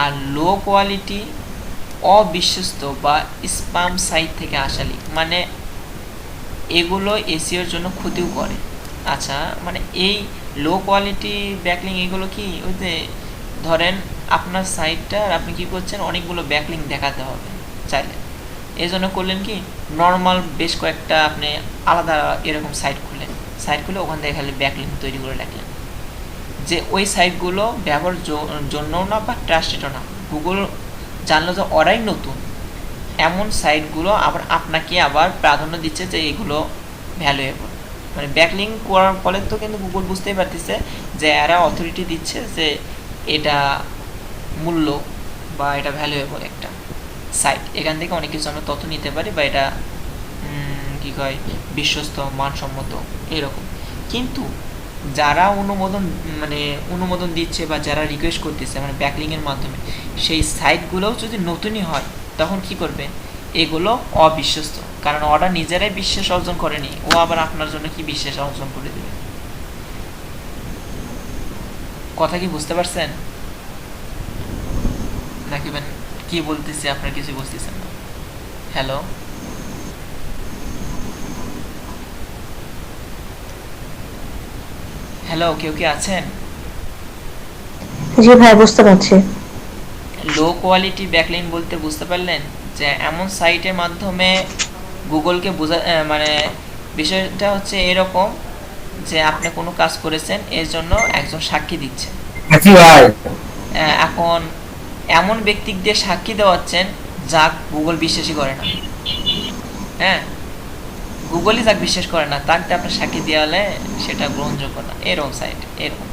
আর লো কোয়ালিটি অবিশ্বস্ত বা স্প্যাম সাইট থেকে আসা লিঙ্ক, মানে এগুলো এসিওর জন্য ক্ষতিও করে। আচ্ছা, মানে এই লো কোয়ালিটি ব্যাকলিং এগুলো কি ওই যে ধরেন আপনার সাইটটার আপনি কি করছেন, অনেকগুলো ব্যাকলিং দেখাতে হবে চাইলে, এই জন্য করলেন কি নর্মাল বেশ কয়েকটা আপনি আলাদা এরকম সাইট খুলে ওখান থেকে খালি ব্যাকলিং তৈরি করে রাখলেন, যে ওই সাইটগুলো ব্যবহার জন্যও না বা ট্রাস্টেডও না, গুগল জানলো যে ওরাই নতুন, এমন সাইটগুলো আবার আপনাকে আবার প্রাধান্য দিচ্ছে যে এগুলো ভ্যালুয়েবল। মানে ব্যাকলিং করার ফলে তো কিন্তু গুগল বুঝতেই পারতেছে যে এরা অথরিটি দিচ্ছে যে এটা মূল্য বা এটা ভ্যালুয়েবল একটা সাইট, এখান থেকে অনেক কিছু আমরা তথ্য নিতে পারি বা এটা কি কয় বিশ্বস্ত মানসম্মত এরকম। কিন্তু যারা অনুমোদন দিচ্ছে বা যারা রিকোয়েস্ট করতেছে মানে ব্যাকলিংয়ের মাধ্যমে, সেই সাইটগুলোও যদি নতুনই হয় তখন কি করবে, এগুলো অবিশ্বস্ত, কারণ ওরা নিজেরাই বিশ্বাস অর্জন করেনি, ও আবার আপনার জন্য কি বিশ্বাস অর্জন করে দেবে। কথা কি বুঝতে পারছেন নাকি কি বলতেছি আপনার কিছু বুঝতেছেন না? হ্যালো, হ্যালো, কেউ কি আছেন? জি ভাই, বুঝতে পারছি। লো কোয়ালিটি ব্যাকলিং বলতে বুঝতে পারলেন যে এমন সাইটের মাধ্যমে গুগলকে মানে বিষয়টা হচ্ছে এরকম যে আপনি কোনো কাজ করেছেন এর জন্য একজন সাক্ষী দিচ্ছেন। জি ভাই। এখন এমন ব্যক্তি দিয়ে সাক্ষী দেওয়াচ্ছেন যা গুগল বিশ্বাসই করে না। হ্যাঁ, গুগলই যাক বিশ্বাস করে না, তাকে আপনার সাক্ষী দেওয়ালে সেটা গ্রহণযোগ্য না, এরকম সাইট এরকম।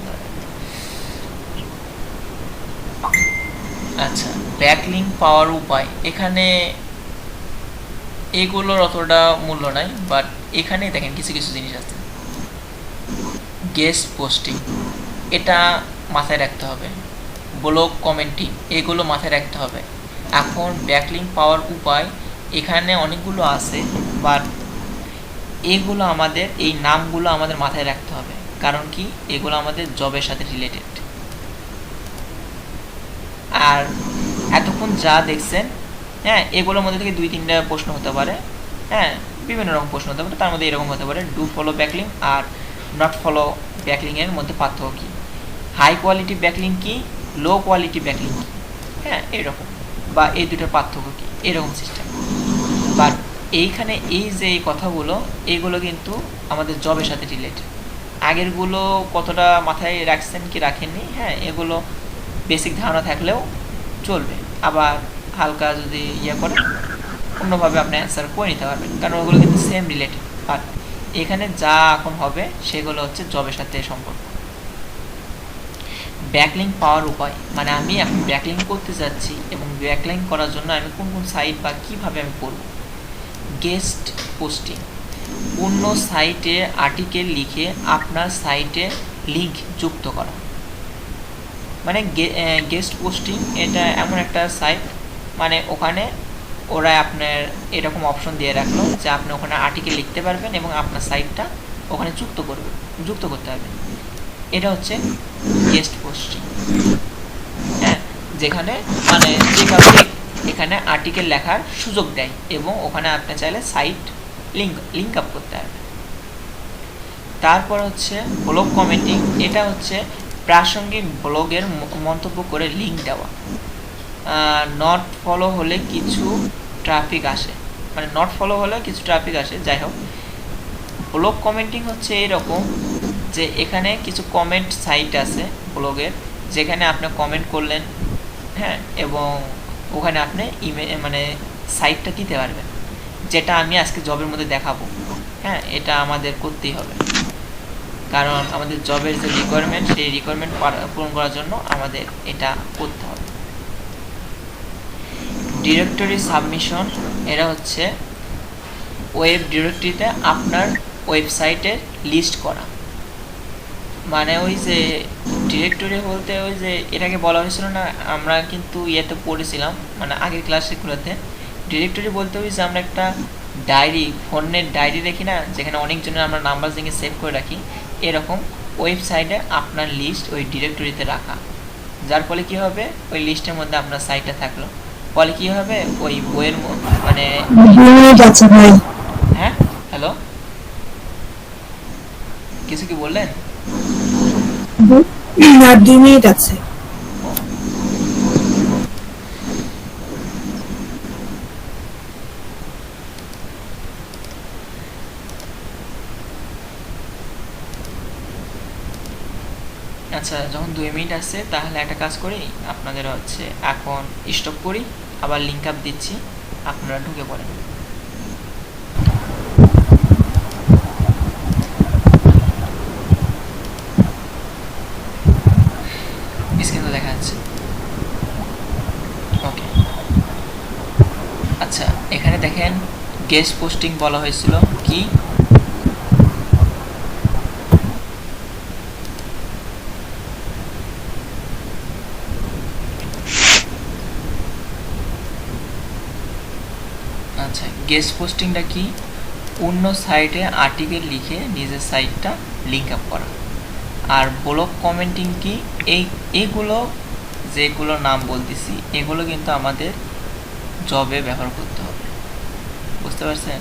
আচ্ছা, ব্যাকলিংক পাওয়ার উপায়, এখানে এগুলোর অতটা মূল্য নাই, বাট এখানে দেখেন কিছু কিছু জিনিস আছে। গেস্ট পোস্টিং, এটা মাথায় রাখতে হবে। ব্লগ কমেন্টিং, এগুলো মাথায় রাখতে হবে। এখন ব্যাকলিংক পাওয়ার উপায় এখানে অনেকগুলো আছে, বাট এগুলো আমাদের এই নামগুলো আমাদের মাথায় রাখতে হবে, কারণ কি এগুলো আমাদের জবের সাথে রিলেটেড। আর এতক্ষণ যা দেখছেন, হ্যাঁ, এগুলোর মধ্যে থেকে 2-3টা প্রশ্ন হতে পারে, হ্যাঁ, বিভিন্ন রকম প্রশ্ন হতে পারে, তার মধ্যে এরকম হতে পারে ডু ফলো ব্যাকলিং আর নট ফলো ব্যাকলিংয়ের মধ্যে পার্থক্য কী, হাই কোয়ালিটি ব্যাকলিং কি, লো কোয়ালিটি ব্যাকলিং কি, হ্যাঁ এরকম, বা এই দুটোর পার্থক্য কী, এরকম সিস্টেম। বাট এইখানে এই যে এই কথাগুলো, এগুলো কিন্তু আমাদের জবের সাথে রিলেটেড। আগেরগুলো কতটা মাথায় রাখছেন কি রাখেননি, হ্যাঁ, এগুলো বেসিক ধারণা থাকলেও চলবে, আবার হালকা যদি করেন অন্যভাবে আপনি অ্যান্সার করে নিতে পারবেন, কারণ ওগুলো কিন্তু সেম রিলেটেড। বাট এখানে যা এখন হবে সেগুলো হচ্ছে জবের সাথে সম্পর্ক। ব্যাকলিং পাওয়ার উপায়, মানে আমি এখন ব্যাকলিং করতে যাচ্ছি এবং ব্যাকলিং করার জন্য আমি কোন কোন সাইট বা কীভাবে আমি করব। গেস্ট পোস্টিং, অন্য সাইটে আর্টিকেল লিখে আপনার সাইটে লিঙ্ক যুক্ত করা, মানে গেস্ট পোস্টিং এটা এমন একটা সাইট, মানে ওখানে ওরা আপনার এরকম অপশন দিয়ে রাখলো যে আপনি ওখানে আর্টিকেল লিখতে পারবেন এবং আপনার সাইটটা ওখানে যুক্ত করতে পারবেন। এটা হচ্ছে গেস্ট পোস্টিং, হ্যাঁ, যেখানে মানে যে কাউকে এখানে আর্টিকেল লেখার সুযোগ দেয় এবং ওখানে আপনি চাইলে সাইট লিঙ্ক আপ করতে পারবেন। তারপর হচ্ছে ব্লগ কমেন্টিং, এটা হচ্ছে প্রাসঙ্গিক ব্লগের মন্তব্য করে লিঙ্ক দেওয়া। নট ফলো হলে কিছু ট্রাফিক আসে, মানে নট ফলো হলে কিছু ট্রাফিক আসে, যাই হোক। ব্লগ কমেন্টিং হচ্ছে এরকম যে এখানে কিছু কমেন্ট সাইট আছে ব্লগের, যেখানে আপনি কমেন্ট করলেন, হ্যাঁ, এবং ওখানে আপনি মানে সাইটটা দিতে পারবেন, যেটা আমি আজকে জবের মধ্যে দেখাবো। হ্যাঁ, এটা আমাদের করতেই হবে, কারণ আমাদের জবের যে রিকোয়ারমেন্ট, সেই রিকোয়ারমেন্ট পূরণ করার জন্য আমাদের এটা করতে হবে। ডিরেক্টরি সাবমিশন, এরা হচ্ছে ওয়েব ডিরেক্টরিতে আপনার ওয়েবসাইটের লিস্ট করা, মানে ওই যে ডিরেক্টরি বলতে ওই যে এটাকে বলা হয়েছিল না, আমরা কিন্তু ইয়েতে পড়েছিলাম মানে আগের ক্লাসগুলোতে, ডিরেক্টরি বলতে ওই যে আমরা একটা ডায়েরি, ফোনের ডায়েরি রাখি না, যেখানে অনেকজনের আমরা নাম্বার দিকে সেভ করে রাখি, এরকম ওয়েবসাইটে আপনার লিস্ট ওই ডিরেক্টরিতে রাখা, যার ফলে কী হবে, ওই লিস্টের মধ্যে আপনার সাইটটা থাকলো, ফলে কি হবে, ওই বইয়ের মানে 2 মিনিট আছে ভাই। হ্যাঁ, হ্যালো, কিছু কি বললেন? আর 2 মিনিট আছে। ও, আচ্ছা, যখন 2 মিনিট আছে তাহলে একটা কাজ করি, আপনাদের হচ্ছে এখন স্টপ করি, আবার লিঙ্ক আপ দিচ্ছি, আপনারা ঢুকে পড়েন। স্ক্রিন তো দেখা যাচ্ছে। ওকে, আচ্ছা, এখানে দেখেন গেস্ট পোস্টিং বলা হয়েছিল কি, আচ্ছা, গেস্ট পোস্টিংটা কি, অন্য সাইটে আর্টিকেল লিখে নিজের সাইটটা লিঙ্ক আপ করা। আর ব্লগ কমেন্টিং কি, এইগুলো যেগুলো নাম বলতেছি এগুলো কিন্তু আমাদের জবে ব্যবহার করতে হবে, বুঝতে পারছেন?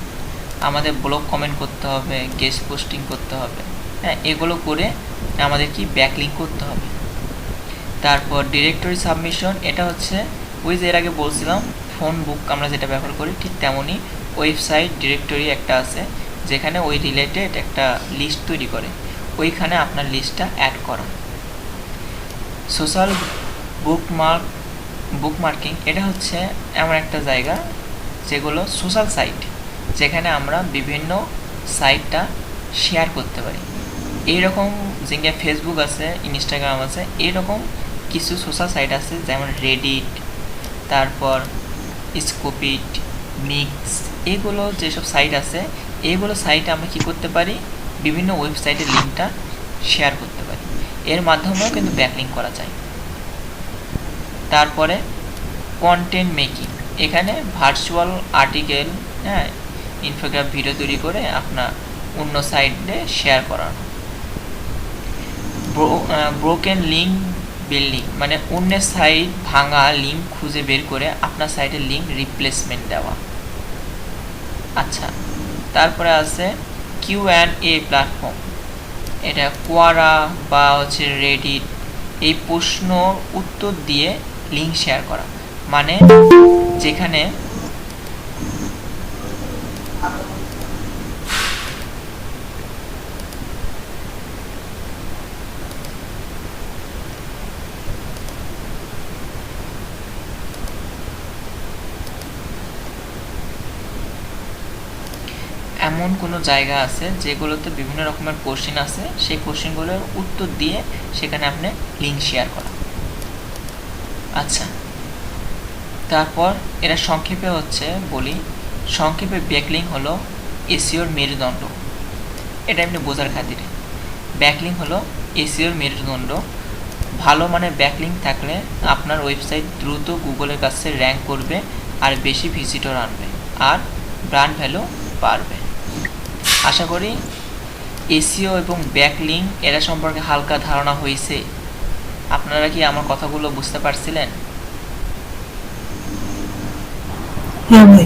আমাদের ব্লগ কমেন্ট করতে হবে, গেস্ট পোস্টিং করতে হবে, হ্যাঁ, এগুলো করে আমাদের কি ব্যাকলিঙ্ক করতে হবে। তারপর ডিরেক্টরি সাবমিশন, এটা হচ্ছে ওই যে এর আগে বলছিলাম ফোন বুক আমরা যেটা ব্যবহার করি ঠিক তেমনই ওয়েবসাইট ডিরেক্টরি একটা আছে, যেখানে ওই রিলেটেড একটা লিস্ট তৈরি করে, ওইখানে আপনার লিস্টটা অ্যাড করা। সোশ্যাল বুকমার্কিং, এটা হচ্ছে এমন একটা জায়গা যেগুলো সোশ্যাল সাইট, যেখানে আমরা বিভিন্ন সাইটটা শেয়ার করতে পারি। এইরকম যেটা ফেসবুক আছে, ইনস্টাগ্রাম আছে, এরকম কিছু সোশ্যাল সাইট আছে যেমন রেডিট, তারপর স্কোপিট, মিক্স, এগুলো যেসব সাইট আছে, এইগুলো সাইটে আমরা কি করতে পারি, বিভিন্ন ওয়েবসাইটের লিঙ্কটা শেয়ার করতে পারি, এর মাধ্যমেও কিন্তু ব্যাকলিঙ্ক করা যায়। তারপরে কন্টেন্ট মেকিং, এখানে ভার্চুয়াল আর্টিকেল, হ্যাঁ, ইনফোগ্রাফ ভিডিও তৈরি করে আপনার অন্য সাইটে শেয়ার করানো। ব্রোকেন লিঙ্ক বিল্ডিং, মানে অন্যের সাইট ভাঙা লিঙ্ক খুঁজে বের করে আপনার সাইটের লিঙ্ক রিপ্লেসমেন্ট দেওয়া। আচ্ছা, তারপরে আছে Q&A প্ল্যাটফর্ম, এটা কোয়ারা বা হচ্ছে রেডিট, এই প্রশ্ন উত্তর দিয়ে লিঙ্ক শেয়ার করা, মানে যেখানে এমন কোনো জায়গা আছে যেগুলোতে বিভিন্ন রকমের কোশ্চেন আছে, সেই কোশ্চেনগুলোর উত্তর দিয়ে সেখানে আপনি লিঙ্ক শেয়ার করা। আচ্ছা, তারপর এরা সংক্ষেপে হচ্ছে বলি, সংক্ষেপে ব্যাকলিঙ্ক হলো এসইওর মেরুদণ্ড, এটা এমনি বোঝার খাতিরে। ব্যাকলিঙ্ক হলো এসইওর মেরুদণ্ড, ভালো মানের ব্যাকলিঙ্ক থাকলে আপনার ওয়েবসাইট দ্রুত গুগলের কাছে র্যাঙ্ক করবে আর বেশি ভিজিটর আনবে আর ব্র্যান্ড ভ্যালু বাড়বে। আশা করি এসইও এবং ব্যাকলিঙ্ক এরা সম্পর্কে হালকা ধারণা হয়েছে। আপনারা কি আমার কথাগুলো বুঝতে পারছিলেন? হ্যাঁ ভাই।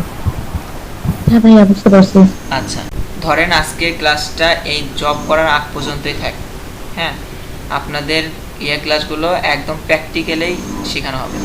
হ্যাঁ ভাইয়া, বুঝতে পারছি। আচ্ছা, ধরেন আজকের ক্লাসটা এই জব করার আগ পর্যন্তই থাক, হ্যাঁ, আপনাদের ক্লাসগুলো একদম প্র্যাকটিক্যালেই শেখানো হবে।